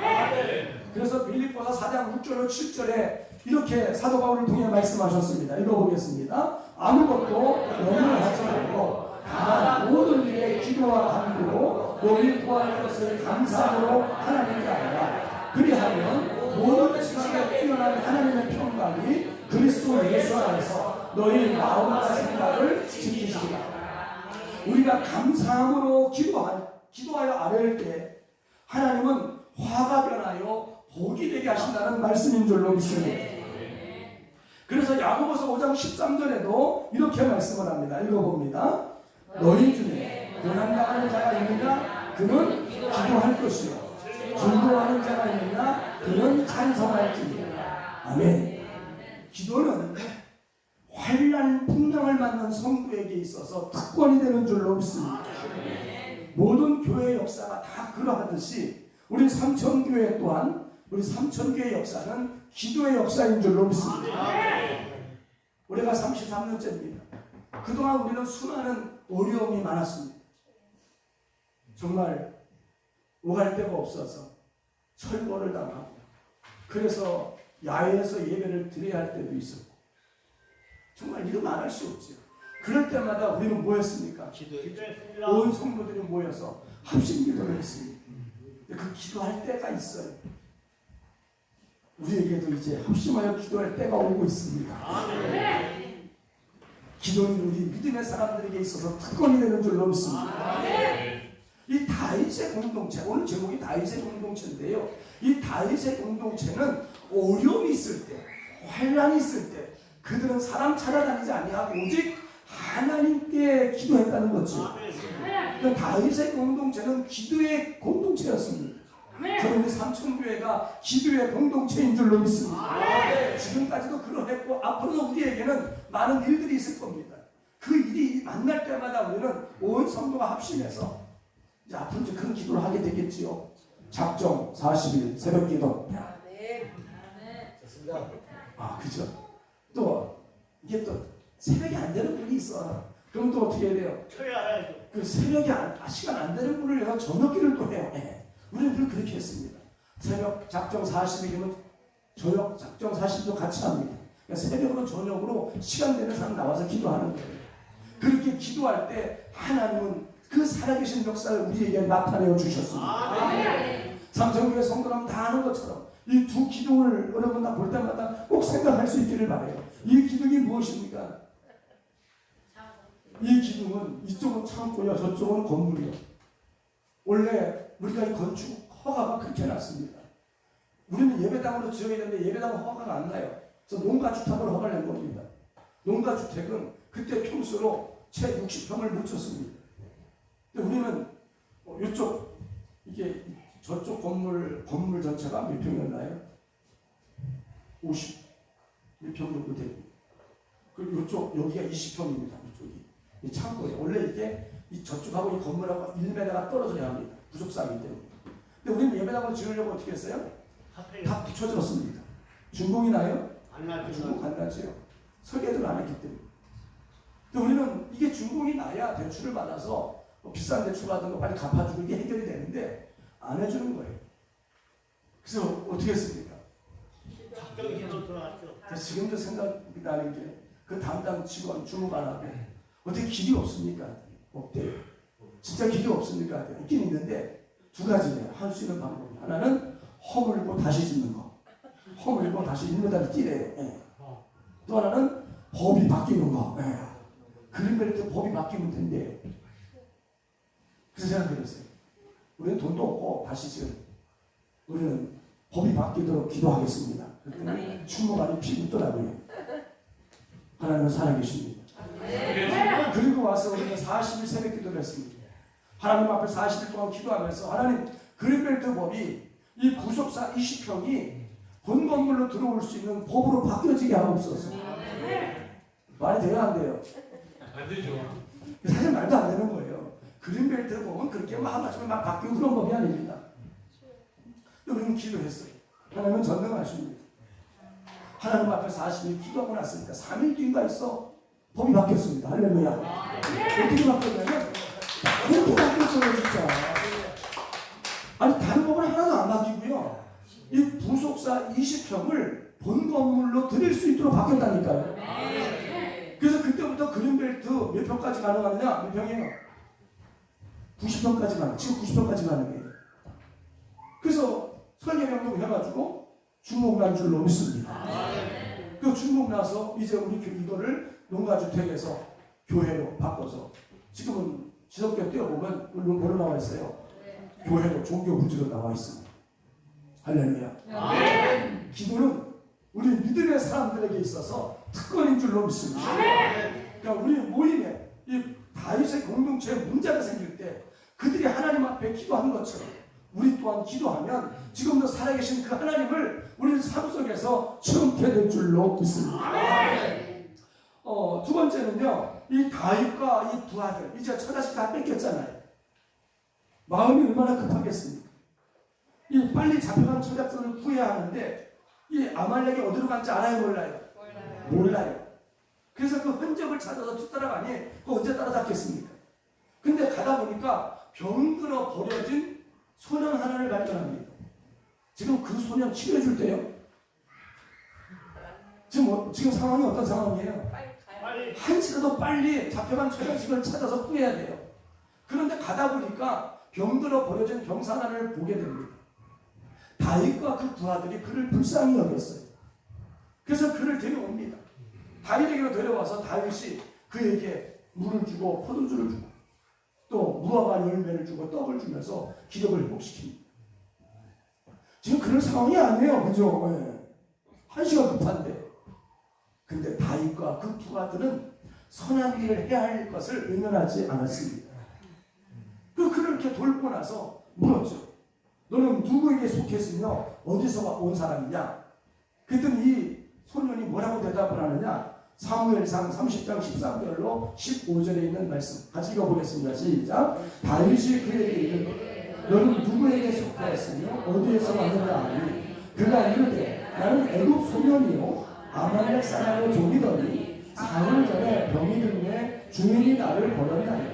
그래서 빌립보서 4장 6절로 7절에 이렇게 사도 바울을 통해 말씀하셨습니다. 읽어보겠습니다. 아무것도 염려하지 말고 다만 모든 일에 기도와 간구로 너희 구할 것을 감사함으로 하나님께 하라. 그리하면 모든 지각에 뛰어난 하나님의 평강이 그리스도 예수 안에서 너희 마음과 생각을 지키시리라. 우리가 감사함으로 기도하여 아뢰을 때 하나님은 화가 변하여 복이 되게 하신다는 말씀인 줄로 믿습니다. 그래서 야고보서 5장 13절에도 이렇게 말씀을 합니다. 읽어봅니다. 너희 중에 고난당하는 자가 있느냐? 그는 기도할 것이요 즐거워하는 자가 있느냐? 그는 찬송할지니라. 아멘. 기도는 환난 풍랑을 맞는 성도에게 있어서 특권이 되는 줄로 믿습니다. 모든 교회의 역사가 다 그러하듯이 우리 삼천교회 또한 우리 삼천교회 역사는 기도의 역사인 줄로 믿습니다. 올해가 33년째입니다. 그동안 우리는 수많은 어려움이 많았습니다. 정말 오갈 데가 없어서 철거를 당하고 그래서 야외에서 예배를 드려야 할 때도 있었고 정말 이루 말할 수 없죠. 그럴 때마다 우리는 뭐 했습니까? 기도했습니다. 온 성도들이 모여서 합심 기도를 했습니다. 그 기도할 때가 있어요. 우리에게도 이제 합심하여 기도할 때가 오고 있습니다. 기도는 우리 믿음의 사람들에게 있어서 특권이 되는 줄로 믿습니다. 이 다윗의 공동체, 오늘 제목이 다윗의 공동체인데요. 이 다윗의 공동체는 어려움이 있을 때, 환난이 있을 때 그들은 사람 찾아다니지 아니하고 오직 하나님께 기도했다는 거죠. 그러니까 다윗의 공동체는 기도의 공동체였습니다. 저는 우리 삼천교회가 기도의 공동체인 줄로 믿습니다. 지금까지도 그러했고 앞으로도 우리에게는 많은 일들이 있을 겁니다. 그 일이 만날 때마다 우리는 온 성도가 합심해서 이제 앞으로 이제 그런 기도를 하게 되겠지요. 작정 40일 새벽 기도. 좋습니다. 아 그죠. 또 이게 또 새벽이 안 되는 분이 있어. 그럼 또 어떻게 해야 돼요? 쳐야 그 새벽이 시간 안 되는 분을 위해서 저녁기를 또 해요. 우리는 늘 그렇게 했습니다. 새벽 작정 40일이면 저녁 작정 40일도 같이 합니다. 그러니까 새벽으로 저녁으로 시간 되는 사람 나와서 기도하는 거예요. 그렇게 기도할 때 하나님은 그 살아계신 역사를 우리에게 나타내어 주셨습니다. 삼성교회 성도라면 다 아는 것처럼 이 두 기둥을 여러분 다 볼 때마다 꼭 생각할 수 있기를 바라요. 이 기둥이 무엇입니까? 이 기둥은 이쪽은 창고요, 저쪽은 건물이요. 원래 우리가 이 건축 허가가 그렇게 났습니다. 우리는 예배당으로 지어야 되는데 예배당 허가가 안 나요. 그래서 농가주택으로 허가를 낸 겁니다. 농가주택은 그때 평수로 채 60평을 못 쳤습니다. 근데 우리는 이쪽 이게 저쪽 건물 전체가 몇 평이었나요? 50몇 평 정도 되고 그리고 이쪽 여기가 20평입니다. 이쪽이 이 창고예요. 원래 이게 이 저쪽하고 이 건물하고 1m가 떨어져야 합니다. 부족사기 때문에. 근데 우리는 예배당을 지으려고 어떻게 했어요? 다 붙여졌습니다. 준공이 나요? 안 나죠. 준공 안 나지요. 설계를 안 했기 때문에. 근데 우리는 이게 준공이 나야 대출을 받아서 비싼 대출 받은 거 빨리 갚아주고 이게 해결이 되는데 안 해주는 거예요. 그래서 어떻게 했습니까? 작정이 계속 돌아왔죠. 지금도 생각이 나는 게 그 담당 직원 주무관하고 어떻게 길이 없습니까? 없대요. 진짜 길이 없습니까? 있긴 있는데 두 가지예요. 할 수 있는 방법이. 하나는 허물고 다시 짓는 거. 허물고 다시 1m를 뛰래요. 예. 또 하나는 법이 바뀌는 거. 예. 그린벨트 법이 바뀌면 된대요. 그래서 제가 그랬어요. 우리는 돈도 없고 다시 지금 우리는 법이 바뀌도록 기도하겠습니다. 그랬더니 충무관이 피묻더라고요. 하나님은 살아계십니다. 그리고 와서 우리는 40일 새벽 기도를 했습니다. 하나님 앞에 40일 동안 기도하면서 하나님 그린벨트 법이 이 부속사 20평이 본 건물로 들어올 수 있는 법으로 바뀌어지게 하옵소서. 말이 돼요 안 돼요? 안 되죠. 사실 말도 안 되는 거예요. 그린벨트 법은 그렇게 막 바뀌고 그런 법이 아닙니다. 우리는 기도했어요. 하나님은 전능하십니다. 하나님 앞에 40일 기도하고 났으니까 3일 뒤가 있어 법이 바뀌었습니다. 할렐루야. 어떻게 바뀌었냐면 법이 바뀌었어요 진짜. 아니 다른 법은 하나도 안 바뀌고요. 이 부속사 20평을 본 건물로 드릴 수 있도록 바뀌었다니까요. 그래서 그때부터 그린벨트 몇 평까지 가능하느냐? 몇 평이에요? 90평까지 가능. 지금 90평까지 가능해요. 그래서 설계명령 해가지고 중목난 줄로 믿습니다. 그 중목 나서 이제 우리 이거를 농가주택에서 교회로 바꿔서 지금은 지석교 띄워보면 뭘로 나와 있어요? 교회로 종교 부지로 나와 있습니다. 할렐루야. 기도는 우리 믿음의 사람들에게 있어서 특권인 줄로 믿습니다. 그러니까 우리 모임에 이 다윗의 공동체에 문제가 생길 때 그들이 하나님 앞에 기도하는 것처럼 우리 또한 기도하면 지금도 살아계신 그 하나님을 우리 삶 속에서 체험케 될 줄로 믿습니다. 두 번째는요, 이 다윗과 이 부하들 이제 처자식 다 뺏겼잖아요. 마음이 얼마나 급하겠습니까? 이 빨리 잡혀간 처자들을 구해야 하는데 이 아말렉이 어디로 간지 알아요, 몰라요? 몰라요. 그래서 그 흔적을 찾아서 뒤따라가니 그거 언제 따라잡겠습니까? 근데 가다 보니까 병들어 버려진 소년 하나를 발견합니다. 지금 그 소년 치료해줄 때요. 지금 상황이 어떤 상황이에요? 한시라도 빨리 잡혀간 처자식을 찾아서 구해야 돼요. 그런데 가다 보니까 병들어 버려진 병사 하나를 보게 됩니다. 다윗과 그 부하들이 그를 불쌍히 여겼어요. 그래서 그를 데려옵니다. 다윗에게로 데려와서 다윗이 그에게 물을 주고 포도주를 주고 또 무화과 열매를 주고 떡을 주면서 기력을 회복시킵니다. 지금 그런 상황이 아니에요. 그죠? 네. 한시가 급한데. 근데 다윗과 그 부하들은 선한 일을 해야 할 것을 의논하지 않았습니다. 그를 이렇게 돌고 나서 물었죠. 너는 누구에게 속했으며 어디서 온 사람이냐? 그랬더니 이 소년이 뭐라고 대답을 하느냐? 사무엘상 30장 13절로 15절에 있는 말씀 같이 읽어보겠습니다. 시작. 다윗이 그에게 이르되 너는 누구에게 속하였으며 어디에서 왔느냐 하니 그가 이르되 나는 애굽 소년이요 아말렉 사람의 종이더니 4년 전에 병이 들매 주인이 나를 버렸나니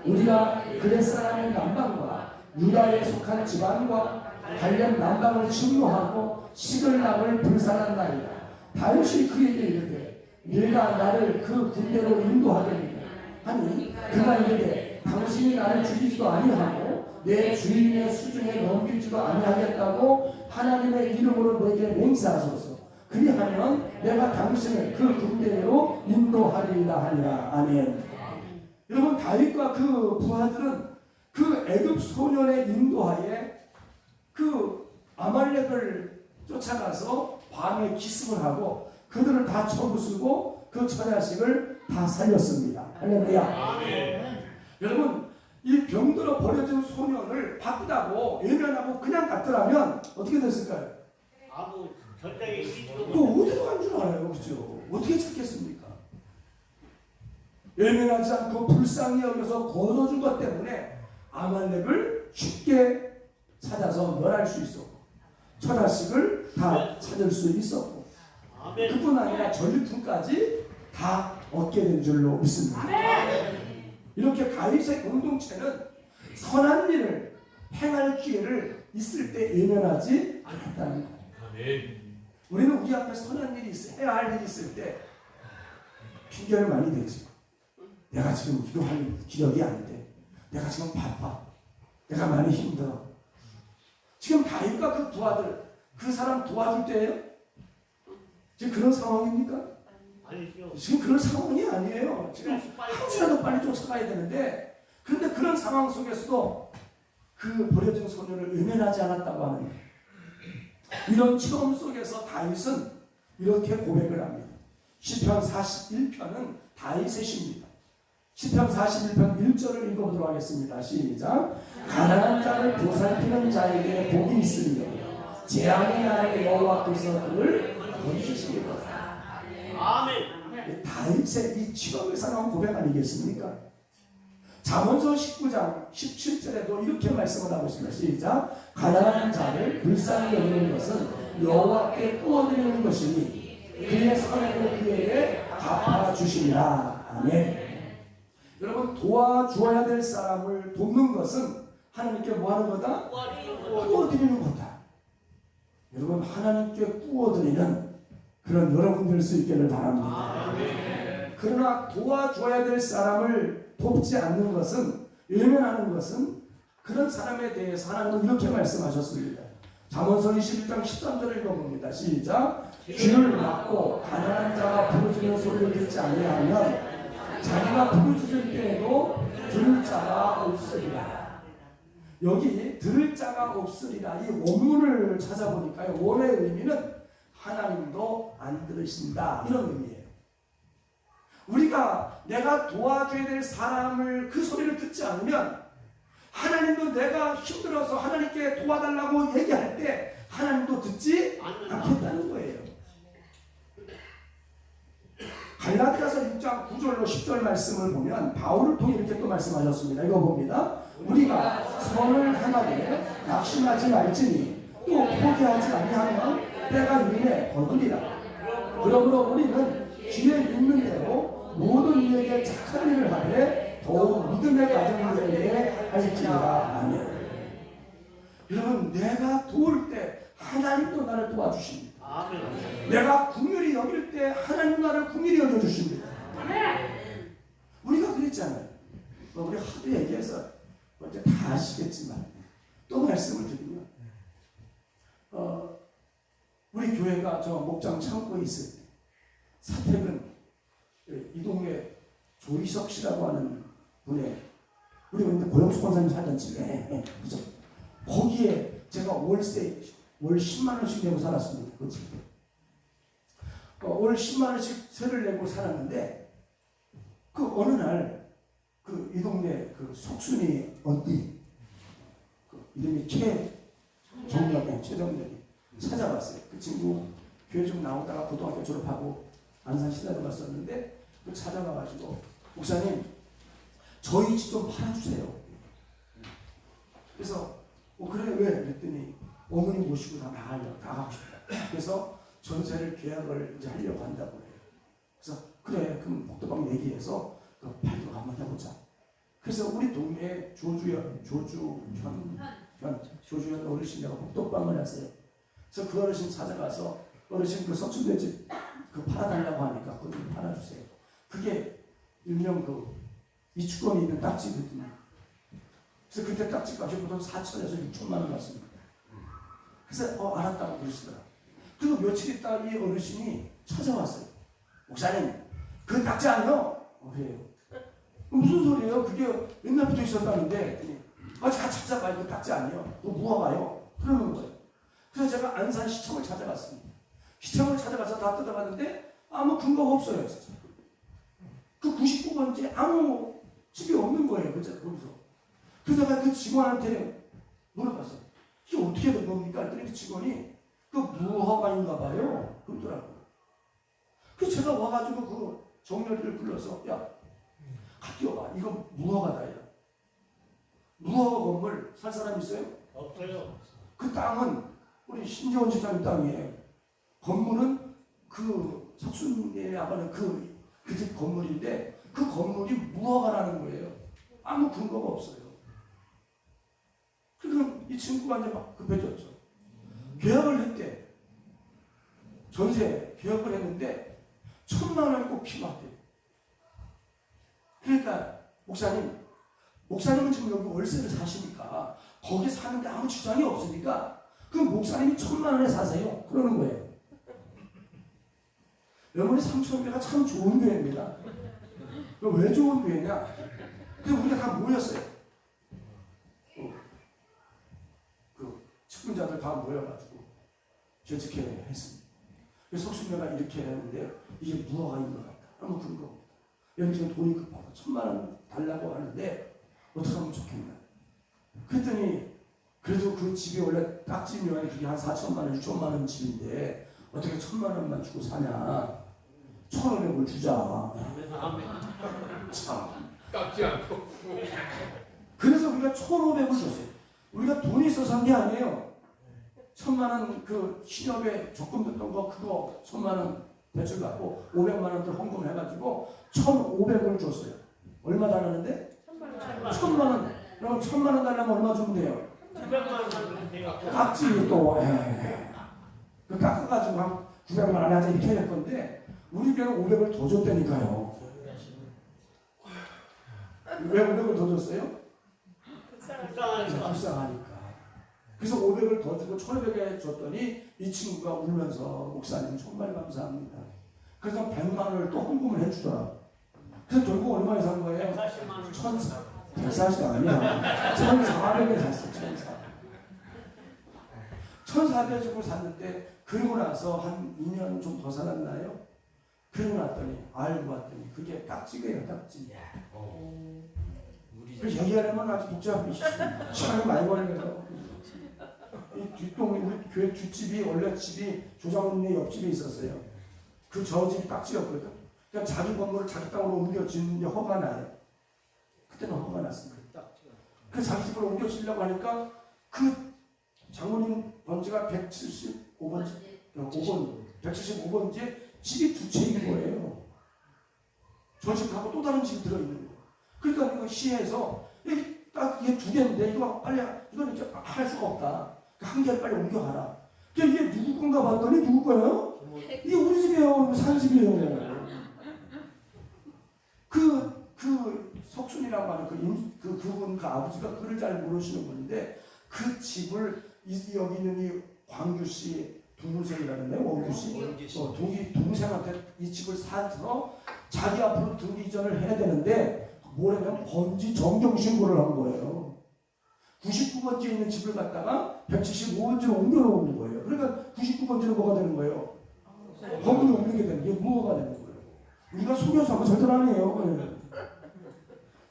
우리가 그렛 사람의 남방과 유다에 속한 집안과 관련 남방을 침노하고 시글락을 불살랐나이다. 다윗이 그에게 이르되 네가 나를 그 군대로 인도하겠느냐 하니 그가 이르되 당신이 나를 죽이지도 아니하고 내 주인의 수중에 넘기지도 아니하겠다고 하나님의 이름으로 내게 맹세하소서. 그리하면 내가 당신을 그 군대로 인도하리이다 하니라. 아멘. 여러분 다윗과 그 부하들은 그 애굽 소년의 인도하에 그 아말렉을 쫓아가서 밤에 기습을 하고 그들을 다 쳐부수고 그 처자식을 다 살렸습니다. 할렐루야. 여러분 이 병들어 버려진 소년을 바쁘다고 외면하고 그냥 갔더라면 어떻게 됐을까요? 아무 절대에 있지도 또 어디로 간 줄 알아요, 그렇죠? 어떻게 찾겠습니까? 외면하지 않고 불쌍히 여겨서 거둬준 것 때문에 아말렉을 쉽게 찾아서 멸할 수 있었고 처자식을 다 찾을 수 있었고 그뿐 아니라 전리품까지 다 얻게 된 줄로 믿습니다. 이렇게 다윗의 공동체는 선한 일을 행할 기회를 있을 때 외면하지 않았다는 거예요. 우리는 우리 앞에 선한 일이 해야 할 일이 있을 때 핑계를 많이 대지. 내가 지금 기도할 기력이 안 돼. 내가 지금 바빠. 내가 많이 힘들어. 지금 다윗과 그 부하들 그 사람 도와줄 때예요? 지금 그런 상황입니까? 아니죠. 지금 그런 상황이 아니에요. 지금 한시라도 빨리 쫓아가야 되는데, 그런데 그런 상황 속에서도 그 버려진 소년을 외면하지 않았다고 하는 거예요. 이런 처음 속에서 다윗은 이렇게 고백을 합니다. 시편 41편은 다윗의 시입니다. 시편 41편 1절을 읽어보도록 하겠습니다. 시작. 가난한 자를 보살피는 자에게 복이 있으며 재앙의 날에 여호와께서 그를 건지시리로다. 아멘. 다윗의 이 직업에서 나온 고백 아니겠습니까? 잠언서 19장 17절에도 이렇게 말씀을 하고 있습니다. 시작. 가난한 자를 불쌍히 여기는 것은 여호와께 구워드리는 것이니 그의 선행을 그에게 갚아주시리라. 아멘. 여러분, 도와주어야 될 사람을 돕는 것은 하나님께 뭐 하는 거다? 구워드리는 거다. 여러분, 하나님께 구워드리는 그런 여러분 될 수 있기를 바랍니다. 그러나 도와줘야 될 사람을 돕지 않는 것은, 외면하는 것은, 그런 사람에 대해서 하나님은 이렇게 말씀하셨습니다. 잠언서 21장 13절을 읽어봅니다. 시작. 귀를 막고 가난한 자가 부르짖는 소리를 듣지 아니하면 자기가 부르짖을 때에도 들을 자가 없으리라. 여기 들을 자가 없으리라, 이 원문을 찾아보니까요, 원의 의미는 하나님도 안 들으신다, 이런 의미예요. 우리가 내가 도와줘야 될 사람을 그 소리를 듣지 않으면 하나님도 내가 힘들어서 하나님께 도와달라고 얘기할 때 하나님도 듣지 않겠다는 거예요. 갈라디아서 6장 9절로 10절 말씀을 보면 바울을 통해 이렇게 또 말씀하셨습니다. 이거 봅니다. 우리가 선을 행하되 낙심하지 말지니 또 포기하지 아니하면 때가 이르매 거두리라. 그러므로 우리는 귀에 있는 대로 모든 이에게 착한 일을 하되 더욱 믿음의 가정들에게 할지니라. 아멘. 여러분, 내가 도울 때 하나님도 나를 도와주십니다. 아멘. 내가 긍휼히 여길 때 하나님 나를 긍휼히 여겨주십니다. 우리가 그랬잖아요. 우리 하도 얘기해서 이제 다 아시겠지만 또 말씀을 드리면, 우리 교회가 저 목장 창고에 있을 때 사택은 이 동네 조희석 씨라고 하는 분의, 우리 근데 고영수 권사님 살던 집에, 그죠? 거기에 제가 월세 월 10만 원씩 내고 살았습니다. 그 집에. 월 10만 원씩 세를 내고 살았는데, 그 어느 날 그 이 동네 그 속순이 언니, 그 이름이 최정력이 찾아왔어요. 그 친구 교회 좀 나오다가 고등학교 졸업하고 안산시대로 갔었는데, 그 찾아가가지고 목사님 저희 집 좀 팔아주세요. 그래서 그래 왜? 그랬더니 어머니 모시고 다 나가고 싶다. 그래서 전세를 계약을 이제 하려고 한다고 해요. 그래서 그래, 그럼 복도방 얘기해서 그 팔도록 한번 해보자. 그래서 우리 동네에 조주현 어르신이라고 복도방을 하세요. 그래서 그 어르신 찾아가서 어르신 그 서춘대 집 그 팔아달라고 하니까 그거 좀 팔아주세요. 그게 일명 그 이주권이 있는 딱지거든요. 그래서 그때 딱지값이 보통 4천에서 6천만 원 같습니다. 그래서 알았다고 그러시더라. 그리고 며칠 있다 이 어르신이 찾아왔어요. 목사님, 그 딱지 아니요? 그래요. 무슨 소리예요? 그게 옛날부터 있었다는데. 다 찾아봐요. 그 딱지 아니요? 그거 모아봐요. 그러는 거예요. 그래서 제가 안산시청을 찾아갔습니다. 시청을 찾아가서 다 뜯어봤는데 아무 근거가 없어요. 진짜. 그 99번째 아무 집이 없는 거예요. 그죠? 거기서. 그래서 내가 그 직원한테 물어봤어요. 이게 어떻게 된 겁니까? 그랬더니 그 직원이 그 무허가인가 봐요. 그러더라고요. 그래서 제가 와가지고 그 정렬이를 불러서, 야, 같이 와봐. 이거 무허가다. 야. 무허가 건물 살 사람 있어요? 없어요. 그 땅은 우리 신재원 집사님 땅이에요. 건물은 그 석순님의 아버는 그 집 건물인데 그 건물이 무허가라는 거예요. 아무 근거가 없어요. 그럼 이 친구가 이제 막 급해졌죠. 계약을 했대. 전세 계약을 했는데 1,000만 원이 꼭 필요하대. 그러니까 목사님은 지금 여기 월세를 사시니까 거기 사는데 아무 지장이 없으니까 그 목사님이 1,000만 원에 사세요. 그러는 거예요. 여러분이 삼천교회가 참 좋은 교회입니다. 왜 좋은 교회냐? 그래서 우리가 다 모였어요. 그 측근자들 다 모여가지고 결집회 했습니다. 그래서 석순교가 이렇게 했는데 이게 무화가 있는 것 같다. 아무 근거 없다. 여기 지금 돈이 급하다. 1,000만 원 달라고 하는데 어떻게 하면 좋겠나? 그랬더니 그래도 그 집이 원래 딱지면 그게 한 4천만 원, 6천만 원 집인데 어떻게 1,000만 원만 주고 사냐? 1,500을 주자. 참. 깎지 않고. 그래서 우리가 1,500을 줬어요. 우리가 돈이 있어서 한 게 아니에요. 1,000만 원 그 신협에 적금 듣던 거 그거 1,000만 원 대출 받고 500만 원들 헌금해가지고 1,500을 줬어요. 얼마 달라는데? 1,000만 원. 그럼 1,000만 원 달라면 얼마 주면 돼요? 900만 원 돼요. 깎지 또. 그 깎아가지고 한 900만 원에 하자 이렇게 할 건데 우리 교회는 500을 더 줬다니까요. 왜 500을 더 줬어요? 불쌍하니까. 불쌍하니까. 그래서 500을 더 주고 1,500에 줬더니 이 친구가 울면서 목사님 정말 감사합니다. 그래서 100만 원을 또 헌금을 해주더라고. 그래서 결국 얼마에 산 거예요? 140만 원. 140 아니야. 1,400에 샀어. 1,400 주고 샀는데 그러고 나서 한 2년 좀 더 살았나요? 그러고 났더니 알고 봤더니 그게 깍지예요. 깍지. 그 얘기하려면 아주 복잡해. 시간이 많이 걸려요. 이 뒷동 우리 교회 뒷집이 원래 집이 조장훈네 옆집에 있었어요. 그 저 집이 깍지였거든. 그러니까 자기 건물을 자기 땅으로 옮겨 짓는데 허가 나요. 그때는 허가 났습니다. 그 자기 집으로 옮겨 지려고 하니까 그 장모님 번지가 175번지에 집이 두 채인 거예요. 저 집하고 또 다른 집이 들어있는 거예요. 그러니까 이거 시에서 딱 이게 두 개인데 이거 빨리 이건 이렇게 할 수가 없다. 한 개를 빨리 옮겨가라. 이게 누구 건가 봤더니 누구 거예요? 이게 우리 집이에요. 산 집이에요. 그 석순이라고 하는 그분 그 아버지가 글을 잘 모르시는 분인데 그 집을 여기 있는 이 광규 씨 동생이라는데 원규 씨 동생한테 이 집을 사서 자기 앞으로 등기 이전을 해야 되는데 뭐냐면 번지 정정 신고를 한 거예요. 99번지에 있는 집을 갖다가 175번지로 옮겨놓은 거예요. 그러니까 99번지로 뭐가 되는 거예요? 건물을 옮기게 되는 게 무엇가 되는 거예요? 우리가 속여서 하면 절대 아니에요.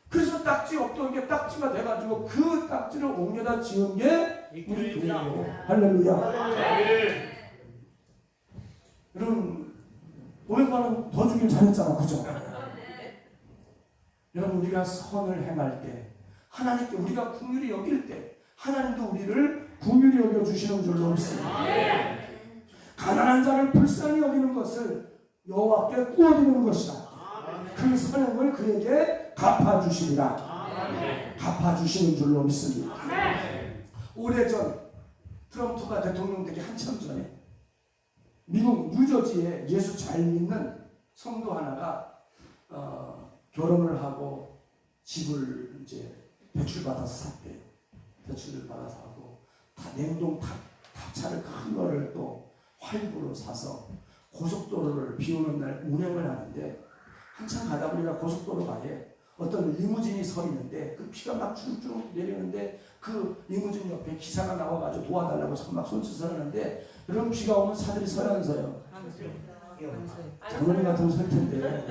그래서 딱지 없던 게 딱지가 돼가지고 그 딱지를 옮겨다 지은 게 우리 교회예요. 할렐루야. 여러분 500만 원 더 주길 잘했잖아. 그죠? 여러분 우리가 선을 행할 때 하나님께 우리가 긍휼히 여길 때 하나님도 우리를 긍휼히 여겨주시는 줄로 믿습니다. 가난한 자를 불쌍히 여기는 것을 여호와께 구워드리는 것이다. 그 선행을 그에게 갚아주시리라. 갚아주시는 줄로 믿습니다. 오래전 트럼프가 대통령 되기 한참 전에 미국 뉴저지에 예수 잘 믿는 성도 하나가 결혼을 하고 집을 이제 대출받아서 샀대요. 대출을 받아서 하고 냉동 탑차를 큰 거를 또 활부로 사서 고속도로를 비 오는 날 운행을 하는데 한참 가다 보니까 고속도로 가에 어떤 리무진이 서 있는데 그 비가 막 쭉쭉 내리는데 그 리무진 옆에 기사가 나와가지고 도와달라고 막 손짓을 하는데 이런 비가 오면 사들이 서요 안 서요? 장로님 같으면 설 텐데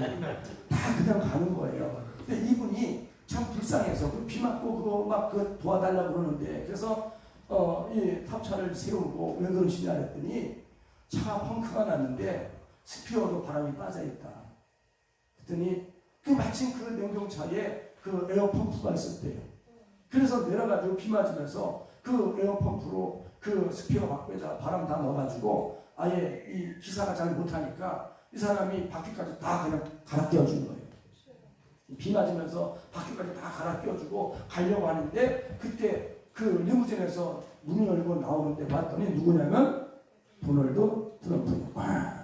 다 그냥 가는 거예요. 근데 이분이 참 불쌍해서 그 비 맞고 그거 막 그 도와달라고 그러는데 그래서 이 탑차를 세우고 왜 그러시냐 했더니 차가 펑크가 났는데 스피어도 바람이 빠져 있다. 그랬더니 마침 그 냉동차에 그 에어펌프가 있었대요. 그래서 내려가지고 비 맞으면서 그 에어펌프로 그 스피어 바퀴에다 바람 다 넣어가지고 아예 이 기사가 잘 못하니까 이 사람이 바퀴까지 다 그냥 갈아 끼워준 거예요. 비 맞으면서 바퀴까지 다 갈아 끼워주고 가려고 하는데 그때 그 리무진에서 문이 열고 나오는데 봤더니 누구냐면 도널드 트럼프예요.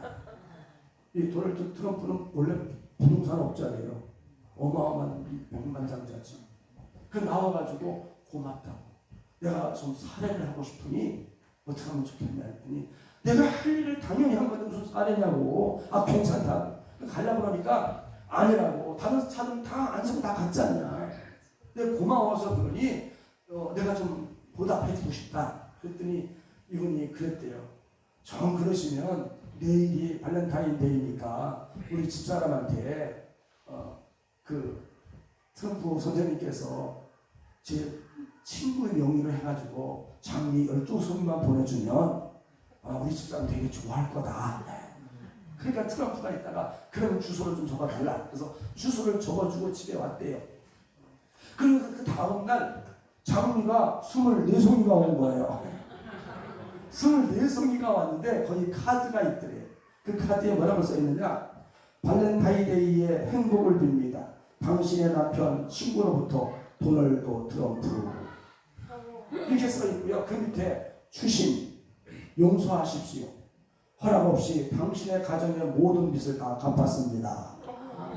이 도널드 트럼프는 원래 부동산 업자래요. 어마어마한 백만장자지. 그 나와가지고 고맙다고. 내가 좀 사례를 하고 싶으니 어떻게 하면 좋겠냐 했더니 내가 할 일을 당연히 한 건데 무슨 사례냐고. 아 괜찮다. 가려고 그러니까 아니라고. 다른 차들은 다 안성 다 같지 않냐. 내가 고마워서 그러니 내가 좀 보답해주고 싶다. 그랬더니 이분이 그랬대요. 정 그러시면 내일이 발렌타인데이니까 우리 집사람한테 그 트럼프 선생님께서 제 친구의 명의로 해가지고 장미 12송이만 보내주면 우리 집사람 되게 좋아할 거다. 그러니까 트럼프가 있다가 그러면 주소를 좀 적어달라. 그래서 주소를 적어주고 집에 왔대요. 그리고 그 다음날 장미가 24송이가 온 거예요. 24송이가 왔는데 거기 카드가 있더래. 그 카드에 뭐라고 써있느냐. 발렌타인데이의 행복을 빕니다. 당신의 남편 친구로부터 도널드 트럼프. 이렇게 써있고요. 그 밑에 추심 용서하십시오. 허락 없이 당신의 가정의 모든 빚을 다 갚았습니다.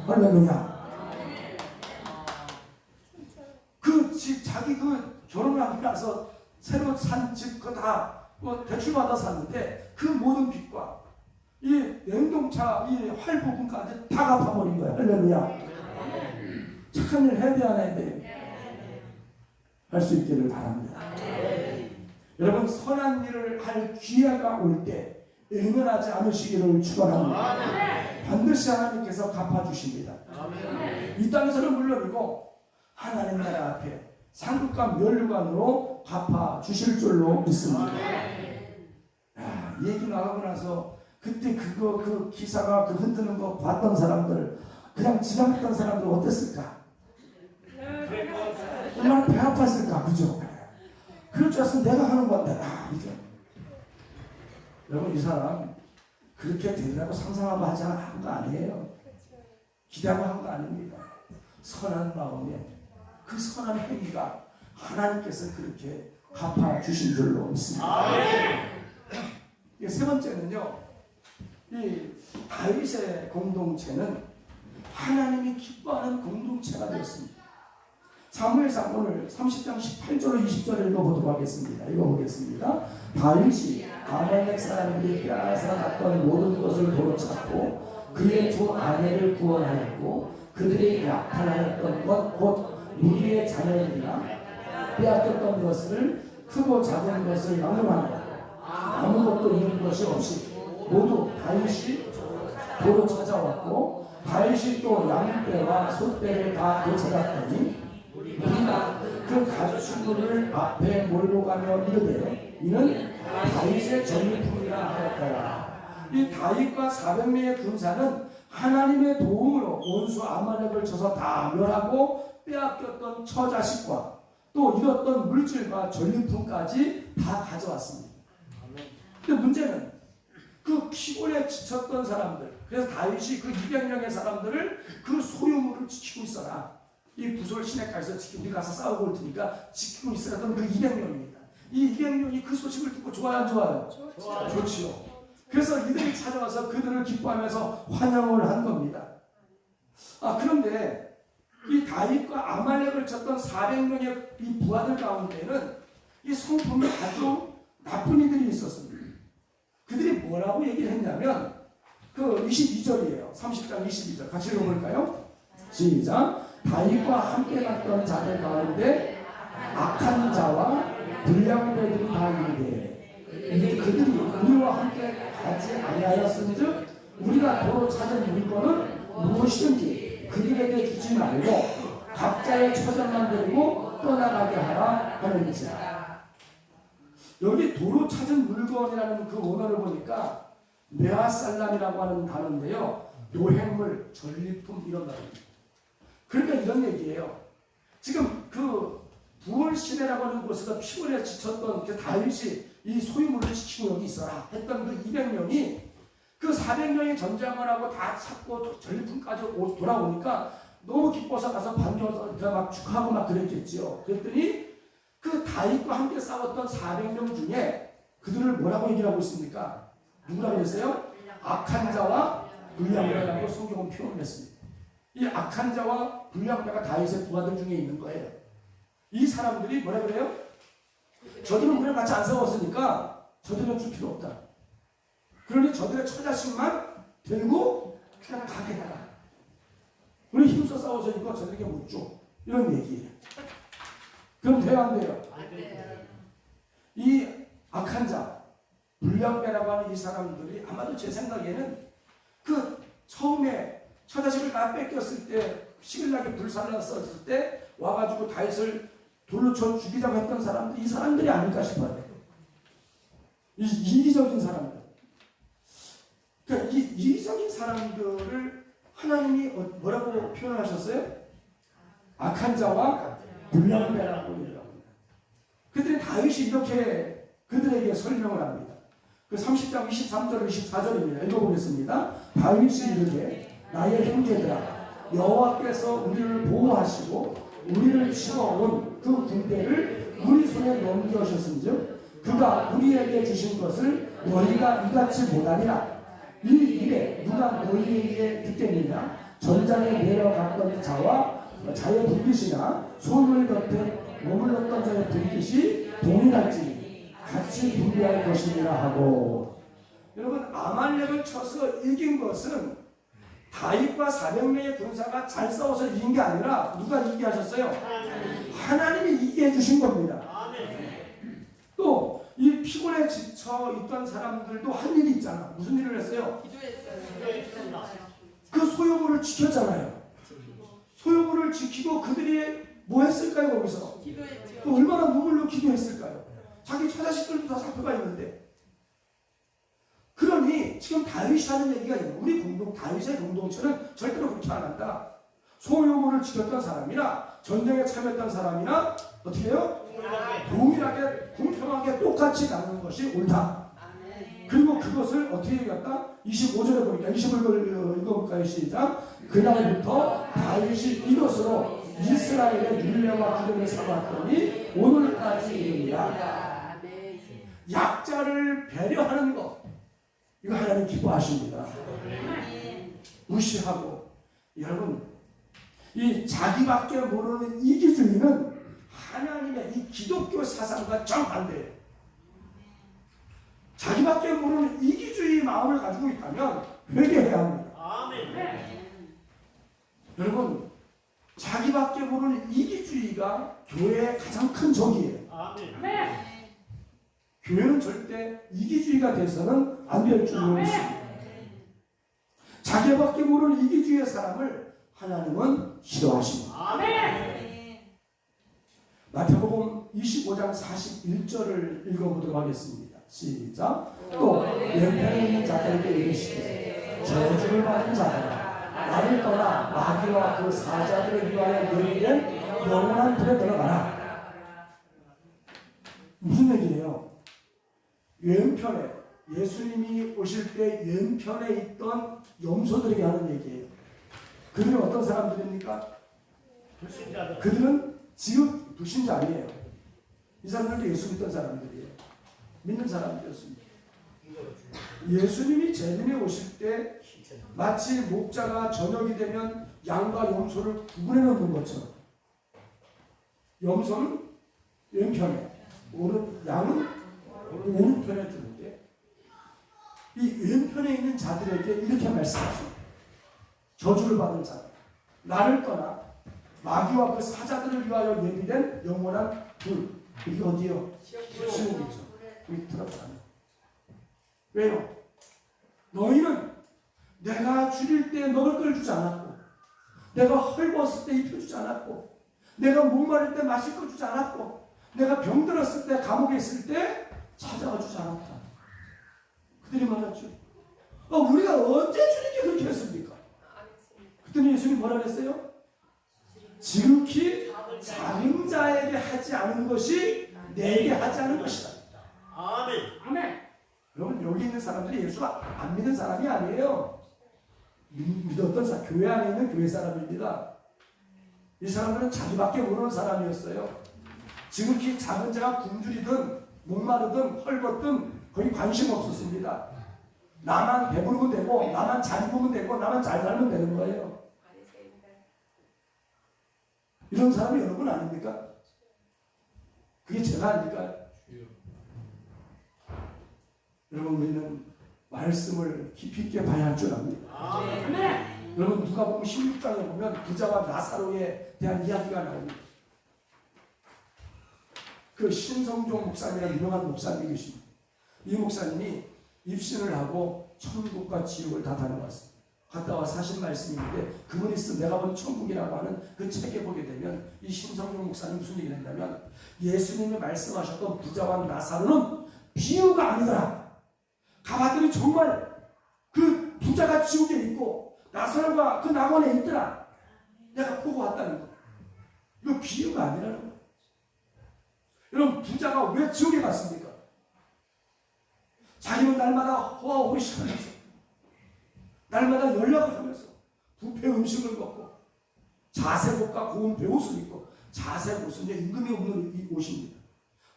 할렐루야. 그 집 자기 그 결혼하고 나서 새로 산 집 그 다 대출 받아 샀는데 그 모든 빚과 이 냉동차 이 활부분까지 다 갚아버린 거야. 할렐루야. 착한 일 해야 돼 안 해야 돼? 할 수 있기를 바랍니다. 여러분 선한 일을 할 기회가 올 때 외면하지 않으시기를 축원합니다. 반드시 하나님께서 갚아주십니다. 이 땅에서는 물론이고 하나님 나라 앞에 상급과 면류관으로 갚아주실 줄로 믿습니다. 이 얘기 나가고 나서 그때 그 기사가 그 흔드는 거 봤던 사람들 그냥 지나갔던 사람들 어땠을까? 얼마나 배 아팠을까? 그죠? 그럴 줄 알았으면 내가 하는 건데 그죠? 여러분 이 사람 그렇게 되리라고 상상하고 하지 않은 거 아니에요. 기대하고 한 거 아닙니다. 선한 마음에 그 선한 행위가 하나님께서 그렇게 갚아주신 줄로 믿습니다. 세 번째는요. 이 다윗의 공동체는 하나님이 기뻐하는 공동체가 되었습니다. 사무엘상 오늘 30장 18절로 20절을 읽어보도록 하겠습니다. 읽어보겠습니다. 다윗이 아말렉 사람들이 빼앗아갔던 모든 것을 도로찾고 그의 두 아내를 구원하였고 그들이 약탈하였던 것 곧 무리의 자녀들이나 빼앗겼던 것을 크고 작은 것을 막론하고 아무것도 잃은 것이 없이 모두 다윗이 도로 찾아왔고 다윗이 또 양떼와 소떼를 다 되찾았더니 우리가 그 가축을 앞에 몰고 가며 이르되 이는 다윗의 전리품이라 하였더라. 이 다윗과 400명의 군사는 하나님의 도움으로 온수 아말렉을 쳐서 다 멸하고 빼앗겼던 처자식과 또 잃었던 물질과 전리품까지 다 가져왔습니다. 근데 문제는 그 피곤에 지쳤던 사람들, 그래서 다윗이 그 200명의 사람들을 그 소유물을 지키고 있어라. 이 부솔 시내가에서 지키고 우리 가서 싸우고 올 테니까 지키고 있어라던 그 200명입니다. 이 200명이 그 소식을 듣고 좋아요, 안 좋아요? 좋지요. 그래서 이들이 찾아와서 그들을 기뻐하면서 환영을 한 겁니다. 그런데 이 다윗과 아말렉을 쳤던 400명의 이 부하들 가운데는 이 성품이 아주 나쁜 이들이 있었습니다. 그들이 뭐라고 얘기를 했냐면 그 22절이에요. 30장 22절 같이 읽어볼까요? 시작. 다윗과 함께 갔던 자들 가운데 악한 자와 불량배들이 다 이르되 그들이 우리와 함께 가지 아니하였은즉 우리가 도로 찾은 물건은 무엇이든지 그들에게 주지 말고 각자의 처자만 데리고 떠나가게 하라 하는지라. 여기 도로 찾은 물건이라는 그 원어를 보니까 메아살람이라고 하는 단어인데요. 노획물, 전리품 이런 단어입니다. 그러니까 이런 얘기예요. 지금 그 부월시내라고 하는 곳에서 피곤에 지쳤던 그 다윗이 이 소유물을 지키고 여기 있어라 했던 그 200명이 그 400명이 전쟁을 하고 다 찾고 전리품까지 돌아오니까 너무 기뻐서 가서 반겨서 막 축하하고 막 그랬겠지요. 그랬더니 그 다윗과 함께 싸웠던 400명 중에 그들을 뭐라고 얘기를 하고 있습니까? 누구라고 그랬어요? 악한 자와 불량배라고 성경은 표현을 했습니다. 이 악한 자와 불량배가 다윗의 부하들 중에 있는 거예요. 이 사람들이 뭐라 그래요? 저들은 우리랑 같이 안 싸웠으니까 저들은 줄 필요 없다. 그러니 저들의 처자식만 들고 그냥 가게 해라. 우리 힘써 싸워서니까 저들에게 못 줘. 이런 얘기예요. 그럼 돼요, 안 돼요? 이 악한 자, 불량배라고 하는 이 사람들이 아마도 제 생각에는 그 처음에 처자식을 다 뺏겼을 때 시글락에 불살랐었을 때 와가지고 다윗을 돌로 쳐 죽이자고 했던 사람들, 이 사람들이 아닐까 싶어요. 이 이기적인 사람들. 그러니까 이 이기적인 사람들을 하나님이 뭐라고 표현하셨어요? 악한 자와 불량배라고 얘기합니다. 그들이 다윗이 이렇게 그들에게 설명을 합니다. 그 30장 23절 24절입니다. 읽어보겠습니다. 다윗이 이르되 나의 형제들아 여호와께서 우리를 보호하시고 우리를 치러온 그 군대를 우리 손에 넘겨주셨은즉 그가 우리에게 주신 것을 너희가 이같이 못하니라. 이 일에 누가 너희에게 듣겠느냐? 전장에 내려갔던 자와 자의 불빛이나 소물 곁에 머물렀던 자의 불빛이 동일할지니 같이 분배할 것이니라 하고. 여러분, 아말렉을 쳐서 이긴 것은 다윗과 400명의 군사가 잘 싸워서 이긴 게 아니라 누가 이기게 하셨어요? 하나님이 이기게 해주신 겁니다. 또 이 피곤에 지쳐 있던 사람들도 한 일이 있잖아. 무슨 일을 했어요? 그 소유물을 지켰잖아요. 소유물을 지키고 그들이 뭐 했을까요? 거기서 또 얼마나 눈물로 기도했을까요? 자기 처자식들도 다 잡혀가 있는데. 그러니 지금 다윗이 하는 얘기가 있는, 우리 다윗의 공동체는 절대로 그렇게 안 한다. 소유물을 지켰던 사람이나 전쟁에 참여했던 사람이나 어떻게 해요? 동일하게 공평하게 똑같이 나누는 것이 옳다. 그리고 그것을 어떻게 얘기했다? 25절에 보니까 25절 읽어볼까요? 시작. 그날부터 다윗이 이것으로 이스라엘의 율례와 규례를 삼았더니 오늘까지 이르니라. 약자를 배려하는 것, 이거 하나님 기뻐하십니다. 무시하고. 여러분, 이 자기밖에 모르는 이기주의는 하나님의 이 기독교 사상과 정반대예요. 자기밖에 모르는 이기주의 마음을 가지고 있다면 회개해야 합니다. 여러분, 자기밖에 모르는 이기주의가 교회의 가장 큰 적이에요. 교회는 절대 이기주의가 돼서는 안 될 줄로 믿습니다. 자기밖에 모르는 이기주의의 사람을 하나님은 싫어하십니다. 마태복음 25장 41절을 읽어보도록 하겠습니다. 시작. 또 왼편에 있는 자들에게 이르시되 저주를 받은 자들아 나를 떠나 마귀와 그 사자들을 위하여 내리된 영원한 불에 들어가라. 무슨 얘기예요? 왼편에 예수님이 오실 때 왼편에 있던 염소들에게 하는 얘기예요. 그들은 어떤 사람들입니까? 그들은 지금 불신자 아니에요. 이 사람들도 예수 믿던 사람들이에요. 믿는 사람들이었습니다. 예수님이 재림에 오실 때 마치 목자가 저녁이 되면 양과 염소를 구분해 놓는 것처럼 염소는 왼편에, 양은 오른편에 두는데 이 왼편에 있는 자들에게 이렇게 말씀하십니다. 저주를 받은 자, 나를 떠나 마귀와 그 사자들을 위하여 예비된 영원한 불. 이게 어디요? 지옥이죠. 우리 들어가는. 왜요? 너희는 내가 줄일 때 먹을 걸 주지 않았고, 내가 헐벗을 때 입혀주지 않았고, 내가 목마를 때 마실 걸 주지 않았고, 내가 병들었을 때 감옥에 있을 때 찾아와 주지 않았다. 그들이 말했죠. 우리가 언제 주님께 그렇게 했습니까? 그랬더니 예수님 뭐라 그랬어요? 지극히 작은 자에게 하지 않은 것이 내게 하지 않은 것이다. 아멘. 여러분, 여기 있는 사람들이 예수가 안 믿는 사람이 아니에요. 믿었던 교회 안에 있는 교회 사람입니다. 이 사람들은 자기밖에 모르는 사람이었어요. 지극히 작은 자가 굶주리든 목마르든 헐벗든 거의 관심 없었습니다. 나만 배부르면 되고 나만 잘 입으면 되고 나만 잘 살면 되는 거예요. 이런 사람이 여러분 아닙니까? 그게 제가 아닐까요? 여러분 우리는 말씀을 깊이 있게 봐야 할 줄 압니다. 여러분 누가 보면 16장에 보면 부자와 나사로에 대한 이야기가 나옵니다. 그 신성종 목사님이라는 유명한 목사님이 계십니다. 이 목사님이 입신을 하고 천국과 지옥을 다 다녀왔습니다. 갔다 와 사신 말씀인데 그분이 쓴 내가 본 천국이라고 하는 그 책에 보게 되면 이 신성종 목사님 무슨 얘기를 했냐면 예수님이 말씀하셨던 부자와 나사로는 비유가 아니더라. 가봤더니 정말 그 부자가 지옥에 있고 나사로가 그 낙원에 있더라. 내가 보고 왔다는 거. 이거 비유가 아니라는 거예요. 여러분 부자가 왜 지옥에 갔습니까? 자기는 날마다 호화호식하면서 날마다 연락을 하면서 부패 음식을 먹고 자색 옷과 고운 배옷을 입고 자색 옷은 이제 임금이 없는 이 옷입니다.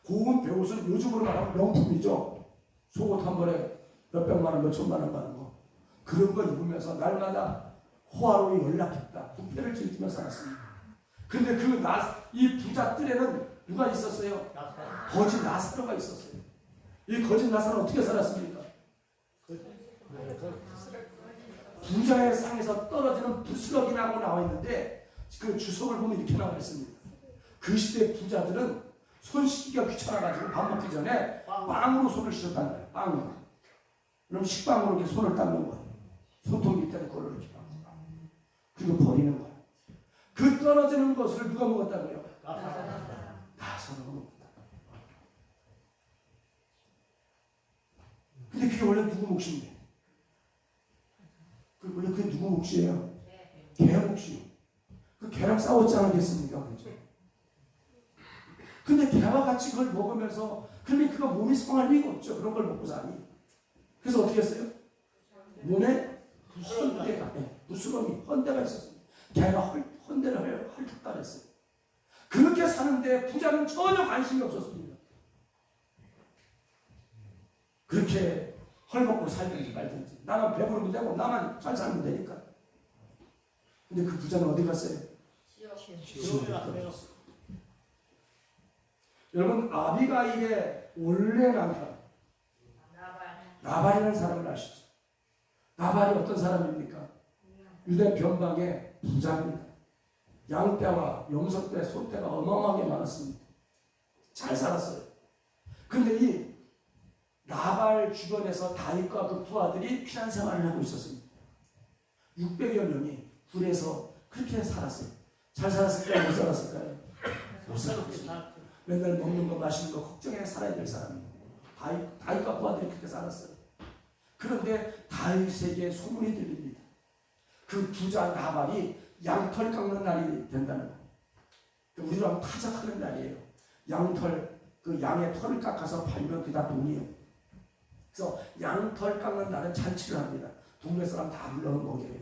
고운 배옷은 요즘으로 말하면 명품이죠. 속옷 한 벌에 몇백만 원, 몇천만 원 가는 거. 그런 거 입으면서 날마다 호화로이 연락했다. 부패를 즐기며 살았습니다. 근데 이 부자 뜰에는 누가 있었어요? 거지 나사로가 있었어요. 이 거지 나사로는 어떻게 살았습니까? 부자의 상에서 떨어지는 부스러기라고 나와 있는데 그 주석을 보면 이렇게 나와 있습니다. 그 시대 부자들은 손 씻기가 귀찮아가지고 밥 먹기 전에 빵으로 손을 씻었다는 거예요. 빵으로. 그럼 식빵으로 이렇게 손을 닦는 거예요. 손톱 밑에는 그걸로 이렇게 닦는 거예요. 그리고 버리는 거예요. 그 떨어지는 것을 누가 먹었다고요? 나사로가 먹었다. 근데 그게 원래 누구 몫인데? 원래 그게 누구 몫이에요? 개 몫이요. 그 개랑 싸웠지 않겠습니까? 그렇죠? 근데 개와 같이 그걸 먹으면서 그러면 그거 몸이 성할 리가 없죠. 그런 걸 먹고 사니. 그래서 어떻게 했어요? 몸에 헌대가, 부스러미, 헌대가 있었습니다. 개가 헌대를 헐떡다 했어요. 그렇게 사는데 부자는 전혀 관심이 없었습니다. 그렇게 헐먹고 살든지 말든지 나만 배부르면 되고 나만 잘 살면 되니까. 근데 그 부자는 어디 갔어요? 여러분 아비가일의 원래 남편 나발이라는 사람을 아시죠? 나발이 어떤 사람입니까? 유대 변방의 부자입니다. 양떼와 염소떼, 소떼가 어마어마하게 많았습니다. 잘 살았어요. 근데 이 나발 주변에서 다윗과 그 부하들이 피난 생활을 하고 있었습니다. 600여 명이 굴에서 그렇게 살았어요. 잘 살았을까요? 못 살았을까요? 못 살았어요. 맨날 먹는 거 마시는 거 걱정해 살아야 될 사람이에요. 다윗과 부하들이 그렇게 살았어요. 그런데 다윗에게 소문이 들립니다. 그 부자 나발이 양털 깎는 날이 된다는 거예요. 우리로 하면 타작하는 날이에요. 그 양의 털을 깎아서 팔면 그게 다 돈이에요. 그래서 양털 깎는 날은 잔치를 합니다. 동네 사람 다 불러서 먹여요.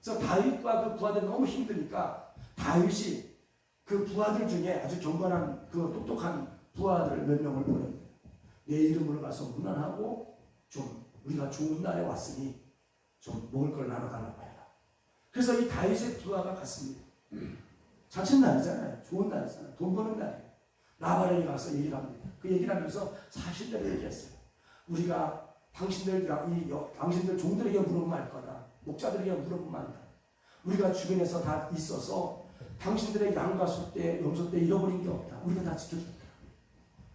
그래서 다윗과 그 부하들 너무 힘드니까 다윗이 그 부하들 중에 아주 경건한 그 똑똑한 부하들 몇 명을 보냅니다. 내 이름으로 가서 문안하고 좀 우리가 좋은 날에 왔으니 좀 먹을 걸 나눠달라고 해라. 그래서 이 다윗의 부하가 갔습니다. 잔칫날이잖아요. 좋은 날이잖아요. 돈 버는 날이에요. 나발에게 가서 얘기를 합니다. 그 얘기를 하면서 사실대로 얘기했어요. 우리가 당신들 종들에게 물어보면 알 거다. 목자들에게 물어보면 안다. 우리가 주변에서 다 있어서 당신들의 양과 소떼, 염소떼 잃어버린 게 없다. 우리가 다 지켜준다.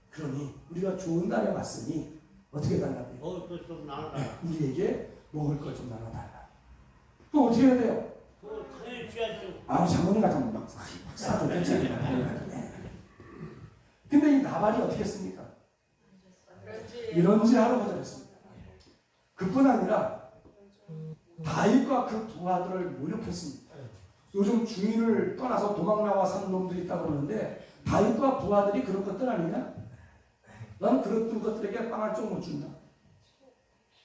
그러니 우리가 좋은 날에 왔으니 어떻게 해달라고요? 먹을 것 좀 나눠라. 우리에게 먹을 걸 좀 나눠달라. 그럼 어떻게 해야 돼요? 그거 당연히 취하죠. 장모님 같은 막 싸줬겠지. 근데 이 나발이 어떻게 했습니까? 이런지 하러 거절했습니다. 그뿐 아니라 다윗과 그 부하들을 모욕했습니다. 요즘 주인을 떠나서 도망 나와 사는 놈들이 있다고 그러는데 다윗과 부하들이 그런 것들 아니냐? 난 그런 것들에게 빵 한 쪽 못 준다.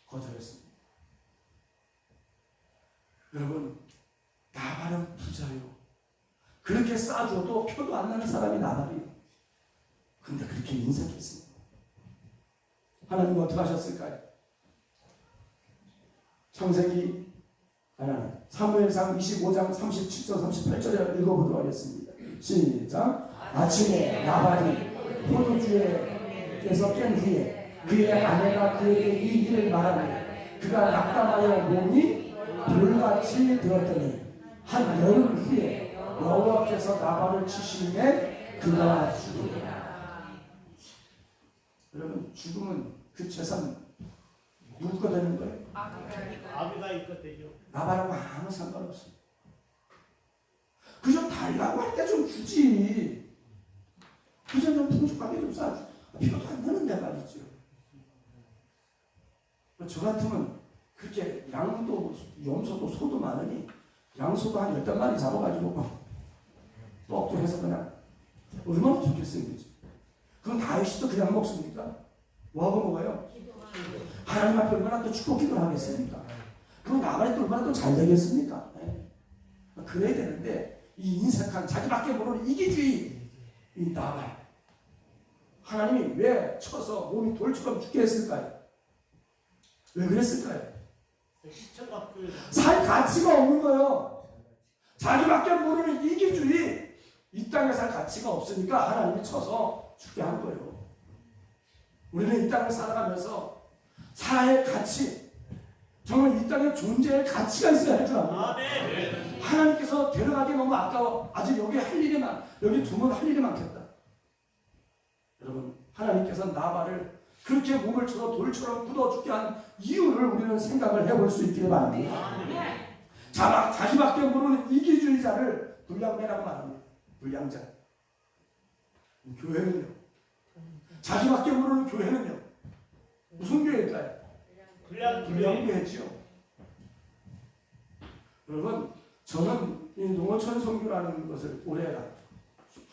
거절했습니다. 여러분 나발은 부자요. 그렇게 싸줘도 표도 안 나는 사람이 나발이에요. 근데 그렇게 인색했습니다. 하나님 어떻게 하셨을까요? 창세기 사무엘상 25장 37절 38절에 읽어보도록 하겠습니다. 시작. 아침에 나발이 포도주에서 깬 후에 그의 아내가 그에게 이 일을 말하니 그가 낙담하여 몸이 돌같이 되었더니 한 열흘 후에 여호와께서 나발을 치시매 그가 죽으리라. 여러분, 죽음은 그 재산 누구 거 되는 거예요? 아비가 있거든요. 나발하고 아무 상관없어요. 그저 달라고 할 때 좀 주지. 그저 좀 풍족하게 좀 싸주. 필요도 안 나는데 말이죠. 저 같으면 그렇게 양도 염소도 소도 많으니 양소도 한 10마리 잡아가지고 뻑도 해서 그냥 얼마나 좋겠어요. 그지? 그건 다윗이도 그냥 먹습니까? 뭐하고 먹어요? 하나님 앞에 얼마나 또 축복 기도를 하겠습니까? 그럼 나발이 또 얼마나 또 잘 되겠습니까? 네. 그래야 되는데 이 인색한 자기밖에 모르는 이기주의 이 나발, 하나님이 왜 쳐서 몸이 돌처럼 죽게 했을까요? 왜 그랬을까요? 시청각도 살 가치가 없는 거예요. 자기밖에 모르는 이기주의, 이 땅에 살 가치가 없으니까 하나님이 쳐서 죽게 한 거예요. 우리는 이 땅을 살아가면서 살아야 가치, 정말 이 땅에 존재할 가치가 있어야 할 줄 압니다. 아멘. 하나님께서 데려가기 너무 아까워. 아직 여기 할 일이 여기 두면 할 일이 많겠다. 여러분, 하나님께서 나발을 그렇게 몸을 쳐서 돌처럼 굳어 죽게 한 이유를 우리는 생각을 해볼 수 있기를 바랍니다. 자기밖에 모르는 이기주의자를 불량배라고 말합니다. 불량자. 교회는요? 자기밖에 모르는 교회는요? 무슨 교회일까요? 불량교회지요. 여러분, 저는 이 농어촌 선교라는 것을 올해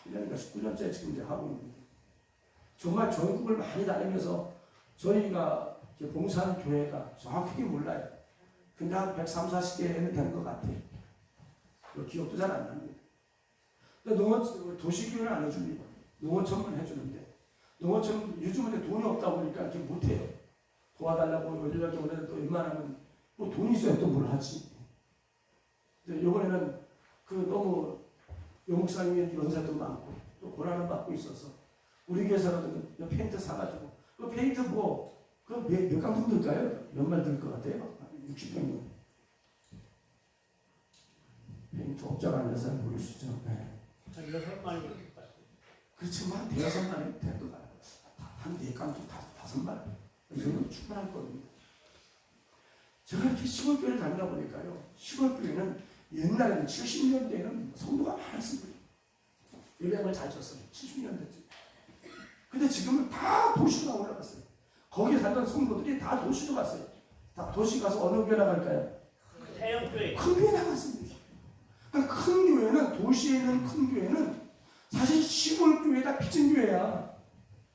8년인가 19년째 지금 이제 하고 있는데, 정말 전국을 많이 다니면서 저희가 봉사하는 교회가 정확하게 몰라요. 근데 한 130, 40개는 된 것 같아요. 기억도 잘 안 납니다. 근데 도시교회는 안 해줍니다. 농어촌만 해주는데, 농어촌 요즘은 돈이 없다 보니까 이렇게 못해요. 도와달라고 연락이 오는데 또 웬만하면 뭐 돈이 있어야 또 뭘 하지. 근데 이번에는 너무 여목사님의 연세도 많고 또 고난을 받고 있어서 우리 교회에서는 페인트 사가지고 그 페인트 몇 강품 들까요? 몇 말 들 것 같아요? 60평이면 페인트 업자가 아니라서 잘 모르시죠? 네. 한 6마리 그렇지만 대여섯 마리 될것 같아요. 한 4강품 5말 이 정도면 충분할 겁니다. 제가 이렇게 시골교회를 다니다 보니까요, 시골교회는 옛날에는 70년대에는 성도가 많았습니다. 예배당을 잘 쳤어요. 70년대쯤. 근데 지금은 다 도시로 올라갔어요. 거기 살던 성도들이 다 도시로 갔어요. 다 도시 가서 어느 교회 나갈까요? 태영교회. 큰 교회 나갔습니다. 그러니까 큰 교회는, 도시에 있는 큰 교회는 사실 시골 교회다 빚은 교회야.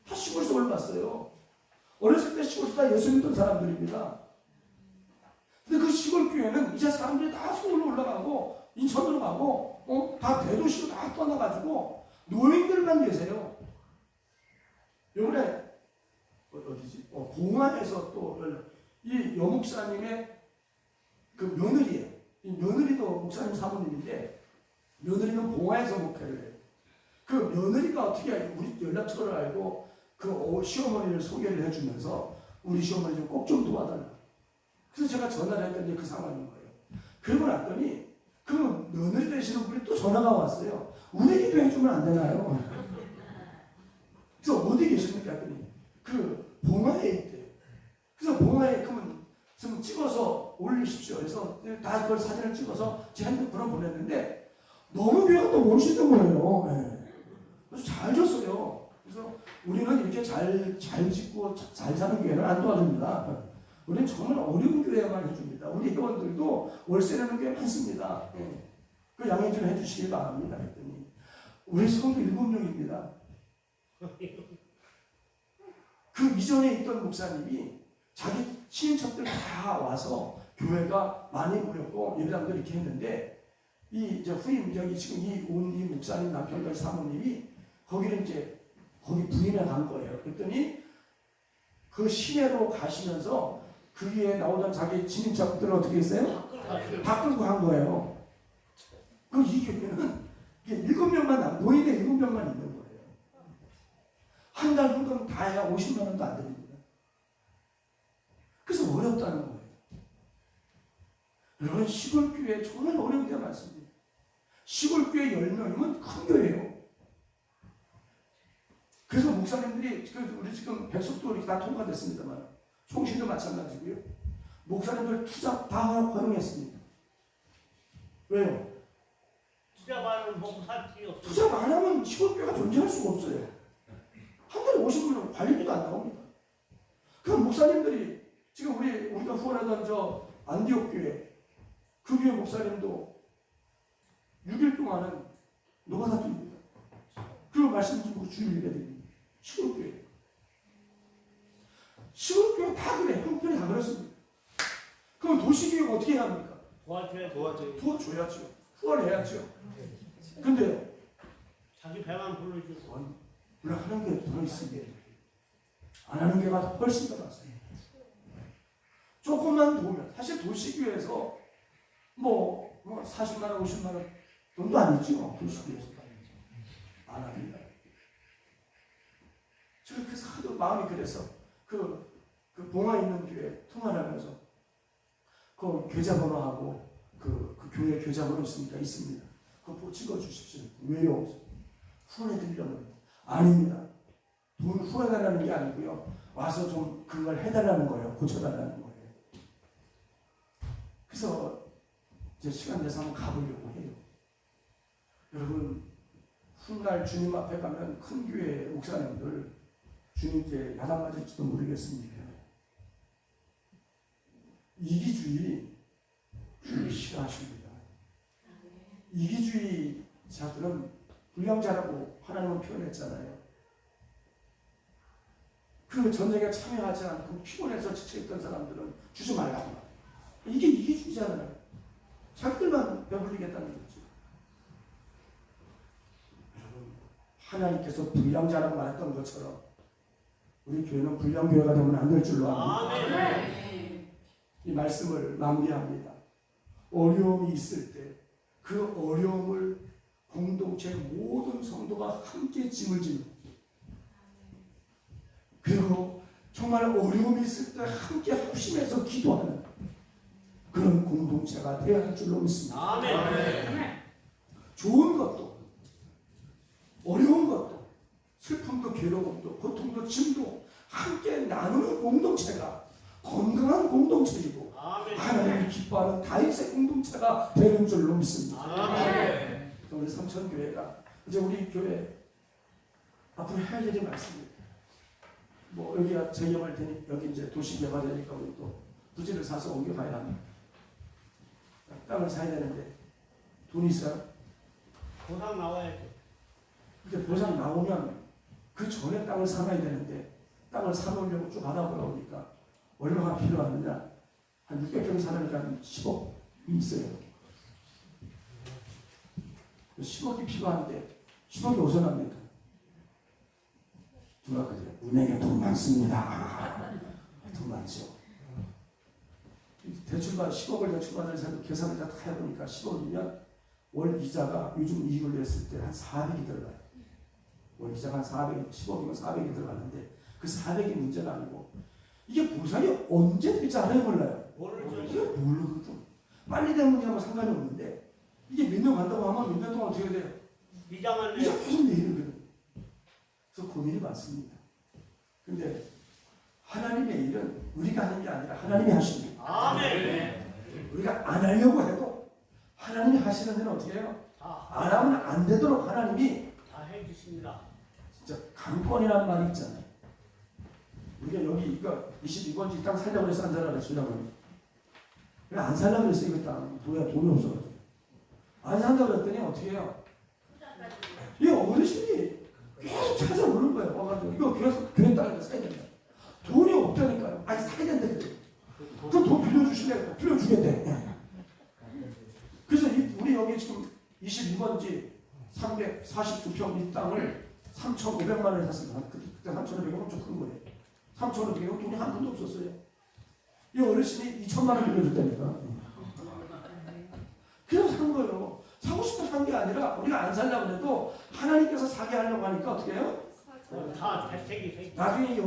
다 시골에서 올라갔어요. 어렸을 때 시골에서 다 예수 믿던 사람들입니다. 근데 그 시골 교회는 이제 사람들이 다 서울로 올라가고 인천으로 가고 다 대도시로 다 떠나가지고 노인들만 계세요. 요번에 어디지? 공안에서 또 이 여목사님의 그 며느리예요. 이 며느리도 목사님 사모님인데 며느리는 봉화에서 목회를 해요. 그 며느리가 어떻게 우리 연락처를 알고 그 시어머니를 소개를 해주면서 우리 시어머니 좀 꼭 좀 도와달라. 그래서 제가 전화를 했더니 그 상황인 거예요. 그러고 났더니 그 며느리 되시는 분이 또 전화가 왔어요. 우리 기도 해주면 안 되나요? 그래서 어디 계십니까? 했더니 그 봉화에 있대요. 그래서 봉화에 그러면 좀 찍어서 올리십시오. 그래서 다 그걸 사진을 찍어서 제 핸드폰으로 보냈는데 너무 교회가 또 멋있는 거예요. 네. 그래서 잘 줬어요. 그래서 우리는 이렇게 잘 짓고 잘 사는 교회는 안 도와줍니다. 우리는 정말 어려운 교회만 해줍니다. 우리 회원들도 월세 내는 교회 많습니다. 네. 그 양해 좀 해주시기 바랍니다. 했더니 우리 성도 7명입니다. 그 이전에 있던 목사님이 자기 친인척들 다 와서 교회가 많이 모였고 예배당도 이렇게 했는데 이 이제 후임 여기 지금 이 목사님 남편과 사모님이 거기를 이제 거기 부인해 간 거예요. 그랬더니 그 시내로 가시면서 그 위에 나오던 자기 친인척들을 어떻게 했어요? 바꾸고 한 거예요. 그 이 교회는 이게 7명만 노인의 7명만 있는 거예요. 한 달 헌금 다 해야 50만 원도 안 됩니다. 그래서 어렵다는 거예요. 여러분 시골교회 정말 어려운 데가 많습니다. 시골교회 10명이면 큰 교회예요. 그래서 목사님들이 우리 지금 백석도 이렇게 다 통과됐습니다만 총신도 마찬가지고요. 목사님들 투자 다 활용했습니다. 왜요? 투자 많으면 먹고 살 필요 없어. 투자 안 하면 시골교회가 존재할 수가 없어요. 한 달에 50만 원 관리비도 안 나옵니다. 그럼 목사님들이 지금 우리가 후원하던 저 안디옥 교회 그 교회 목사님도 6일 동안은 노가다입니다. 그리고 말씀 듣고 주일 예배 드립니다. 시골교회. 시골교회 다 그래. 형편이 다 그렇습니다. 그럼 도시교회가 어떻게 해야 합니까? 도와줘야죠. 후원해야죠. 근데 자기 배만 불러주고. 물론 하는 게 더 있습니다. 안 하는 게가 훨씬 더 많습니다. 조금만 도우면 사실 도시교회에서 뭐 40만 원, 50만 원 돈도 아니죠. 도시교회에서 안 합니다. 제가 그래서 하도 마음이 그래서 그 봉화에 있는 교회 통화를 하면서 그 계좌번호하고 그 교회 계좌번호 있습니까? 있습니다. 그거 찍어주십시오. 왜요? 후원해 드리려고. 아닙니다. 돈 후원해달라는 게 아니고요. 와서 좀 그걸 해달라는 거예요. 고쳐달라는 거예요. 그래서 이제 시간 내서 한번 가보려고 해요. 여러분 훗날 주님 앞에 가면 큰 교회 목사님들 주님께 야단 맞을지도 모르겠습니다. 이기주의 주님 싫어하십니다. 이기주의자들은 불량자라고 하나님은 표현했잖아요. 그 전쟁에 참여하지 않고 피곤해서 지쳐있던 사람들은 주지 말라고 말해요. 이게 이기주의잖아요. 자기들만 배불리겠다는 거죠. 여러분 하나님께서 불량자라고 말했던 것처럼 우리 교회는 불량교회가 되면 안 될 줄로 압니다. 이 말씀을 마무리합니다. 어려움이 있을 때 그 어려움을 공동체 모든 성도가 함께 짐을 지는 그리고 정말 어려움이 있을 때 함께 합심해서 기도하는 그런 공동체가 되어야 할 줄로 믿습니다. 좋은 것도 어려운 것도 슬픔도 괴로움도 고통도 짐도 함께 나누는 공동체가 건강한 공동체이고 하나님이 기뻐하는 다윗의 공동체가 되는 줄로 믿습니다. 우리 삼천교회가 이제 우리 교회 앞으로 해야 할 일이 많습니다. 뭐 여기가 재개발 되니 여기 이제 도시 개발되니까 우리 또 부지를 사서 옮겨가야 합니다. 땅을 사야 되는데 돈이 있어요? 보상 나와야죠. 근데 보상 나오면 그 전에 땅을 사놔야 되는데 땅을 사놓으려고 쭉 하다 보니까 얼마가 필요하느냐? 한 600평 사려니까 10억이 있어요. 10억이 필요한데 10억이 어디서 납니까? 누가 그래요? 은행에 돈 많습니다. 돈 많죠. 대출받 10억을 대출받을 사람 계산을 다 해보니까 10억이면 월 이자가 요즘 이익을 냈을 때 한 400이 들어가요. 월 이자가 한 400, 10억이면 400이 들어가는데 그 400이 문제가 아니고 이게 보상이 언제 될지 알아요, 몰라요? 이게 모르거든. 빨리 되면 뭐 상관이 없는데 이게 몇 년 간다고 하면 몇 년 동안 어떻게 돼요? 이자만 이자 계속 내리거든. 그래서 고민이 많습니다. 근데 하나님의 일은 우리가 하는 게 아니라 하나님이 하십니다. 우리가 안 하려고 해도 하나님이 하시는 데는 어떻게 해요? 안 하면 안 되도록 하나님이 다 해주십니다. 진짜 강권이라는 말이 있잖아요. 우리가 여기 이거 22번지 땅 살려고 해서 안 살려고 그랬어요. 안 살려고 그랬어요. 이거 땅. 돈이 없어가지고. 안 산다고 그랬더니 어떻게 해요? 이 어르신이 계속 찾아오는 거예요. 와가지고 이거 교회 땅에다 사야 된다. 돈이 없다니까요. 아니 사야 된다 그래. 그 돈 빌려주실래요? 빌려주겠대. 그래서 우리 여기 지금 3,500만 원을 샀습니다. 그때 3,500원 엄청 큰 거예요. 3,500원 돈이 한 푼도 없었어요. 이 어르신이 2천만 원 빌려줬다니까. 그래서 산 거예요. 사고 싶어 산 게 아니라 우리가 안 살려고 해도 하나님께서 사게 하려고 하니까 어떻게 해요? 다 대책이 나중에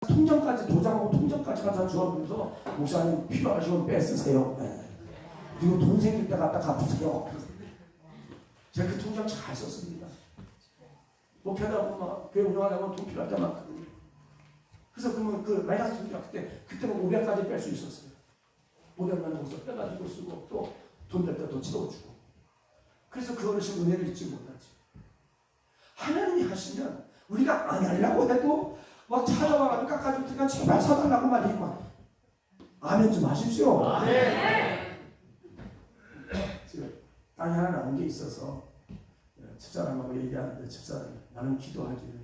통장까지 도장하고 통장까지 갖다 주어주면서 목사님 필요하시면 뺏으세요. 네. 그리고 돈 생길 때 갖다 갚으세요. 제가 그 통장 잘 썼습니다. 목회하다 보면 막 교회 운영하다 보면 돈 필요할 때 많거든요. 그래서 그러면 그 마이너스 통장 그때는 500까지 뺄 수 있었어요. 500만 원 정도 빼가지고 쓰고 또 돈 될 때 또 채워주고. 그래서 그 어르신 은혜를 잊지 못하지. 하나님이 하시면 우리가 안 하려고 해도 막 찾아와가지고 깎아주니까 제발 사달라고 말이구만. 아멘 좀 하십시오. 지금 땅에 하나 나온 게 있어서 집사람하고 얘기하는데 집사람이 나는 기도하기를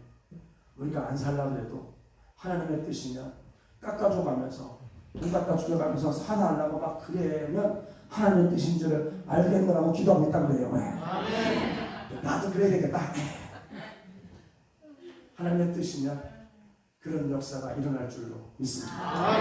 우리가 안 살려고 해도 하나님의 뜻이면 깎아줘가면서 돈 갖다 주려가면서 사달라고 막 그러면 하나님의 뜻인 줄을 알겠노라고 기도하고 있다고 그래요. 나도 그래야 되겠다. 하나님의 뜻이면 그런 역사가 일어날 줄로 믿습니다.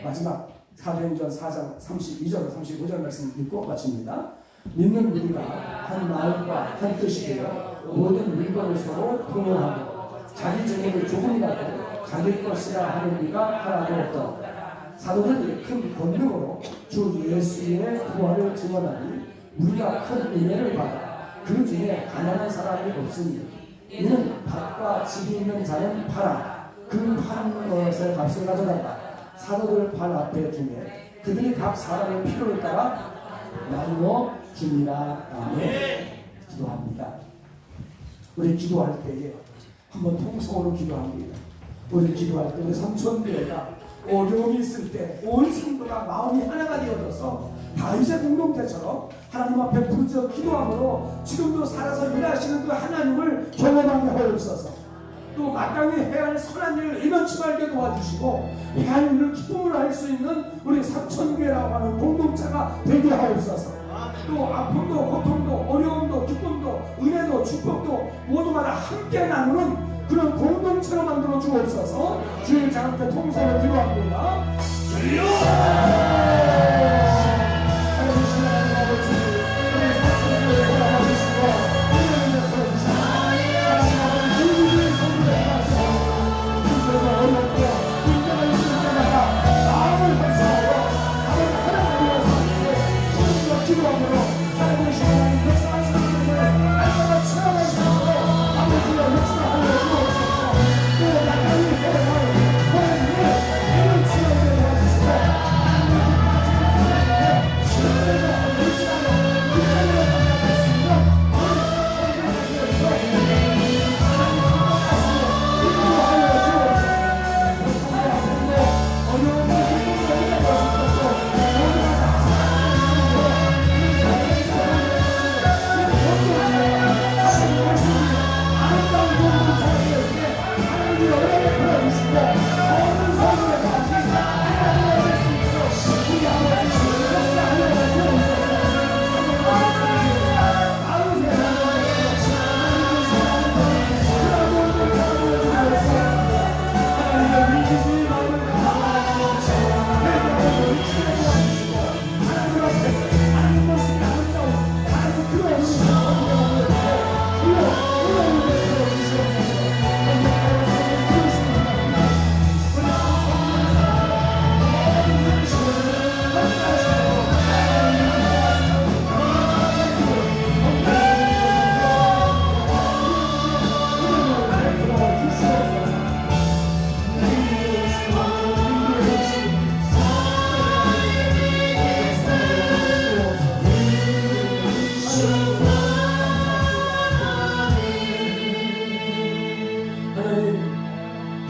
마지막 사도행전 4장 32절 35절 말씀 읽고 마칩니다. 믿는 우리가 한 마음과 한 뜻이 되어 모든 물건을 서로 통용하고 자기 재물을 조금이라도 자기 것이라 하는 이가 하나도 없다. 사도들이 큰 권능으로 주 예수의 부활을 증언하니 우리가 큰 은혜를 받아 그 중에 가난한 사람이 없으니 이는 밭과 집이 있는 자는 팔아 그 파는 것의 값을 가져다가 사도들 발 앞에 두매 그들이 각 사람의 필요를 따라 나누어 줍니다. 아멘. 기도합니다. 우리 기도할 때에 한번 통성으로 기도합니다. 우리 기도할 때 우리 삼천교회가 어려움이 있을 때 온 성도가 마음이 하나가 되어져서 다윗의 공동체처럼 하나님 앞에 부르짖어 기도함으로 지금도 살아서 일하시는 그 하나님을 경험하게 하옵소서. 또 마땅히 해야 할 선한 일을 일면치 말게 도와주시고 해야 할 일을 기쁨으로 할 수 있는 우리 삼천교회라고 하는 공동체가 되게 하옵소서. 또 아픔도 고통도 어려움도 기쁨도 은혜도 축복도 모두가 다 함께 나누는 그런 공동체로 만들어 주옵소서. 주의 장께 통성을 기도합니다. 주여! 하나님 아버지, 우리 사랑을 허락하시고 은혜를 베풀어주시고 하나님 모든 성도에 가서 힘들고 어렵고 문제가 있을 때마다 마음을 발산하여 나를 하나님 위해서 힘들어 기도함으로 하나님의 하나님 역사하시는 분을 날마다 체험할 수 있도록 아버지의 역사하여 주옵소서. 또 나가는 해야 할 선한 일 이런 지원을 도와주시고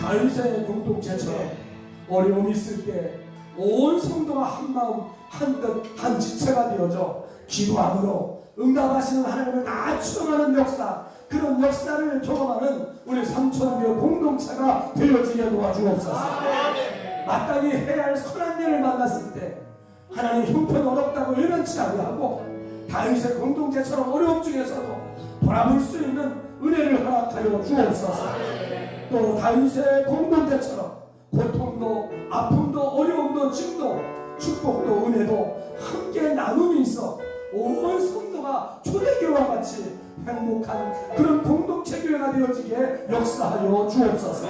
다윗의 공동체처럼 어려움이 있을 때 온 성도가 한 마음 한뜻 한 지체가 되어져 기도함으로 응답하시는 하나님을 다 추앙하는 역사, 그런 역사를 경험하는 우리 삼천교회 공동체가 되어지게 도와주옵소서. 마땅히 해야 할 선한 일을 만났을 때 하나님 형편 어렵다고 일면치 아니하고 다윗의 공동체처럼 어려움 중에서도 돌아볼 수 있는 은혜를 허락하여 주옵소서. 또 다윗의 공동체처럼 고통도 아픔도 어려움도 짐도 축복도 은혜도 함께 나눔이 있어 온 성도가 초대교회와 같이 행복한 그런 공동체 교회가 되어지게 역사하여 주옵소서.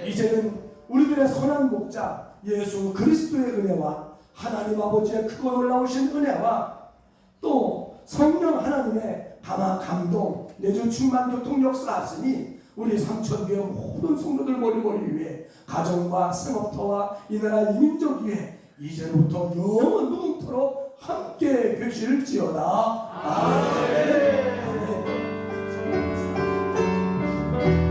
이제는 우리들의 선한 목자 예수 그리스도의 은혜와 하나님 아버지의 크고 놀라우신 은혜와 또 성령 하나님의 감화 감동 내주 충만 교통 역사하시니 우리 삼천교회 모든 성도들 머리 위에 가정과 생업터와 이 나라 이민족 위에 이제부터 영원토록 함께 계실지어다. 아멘. 아멘.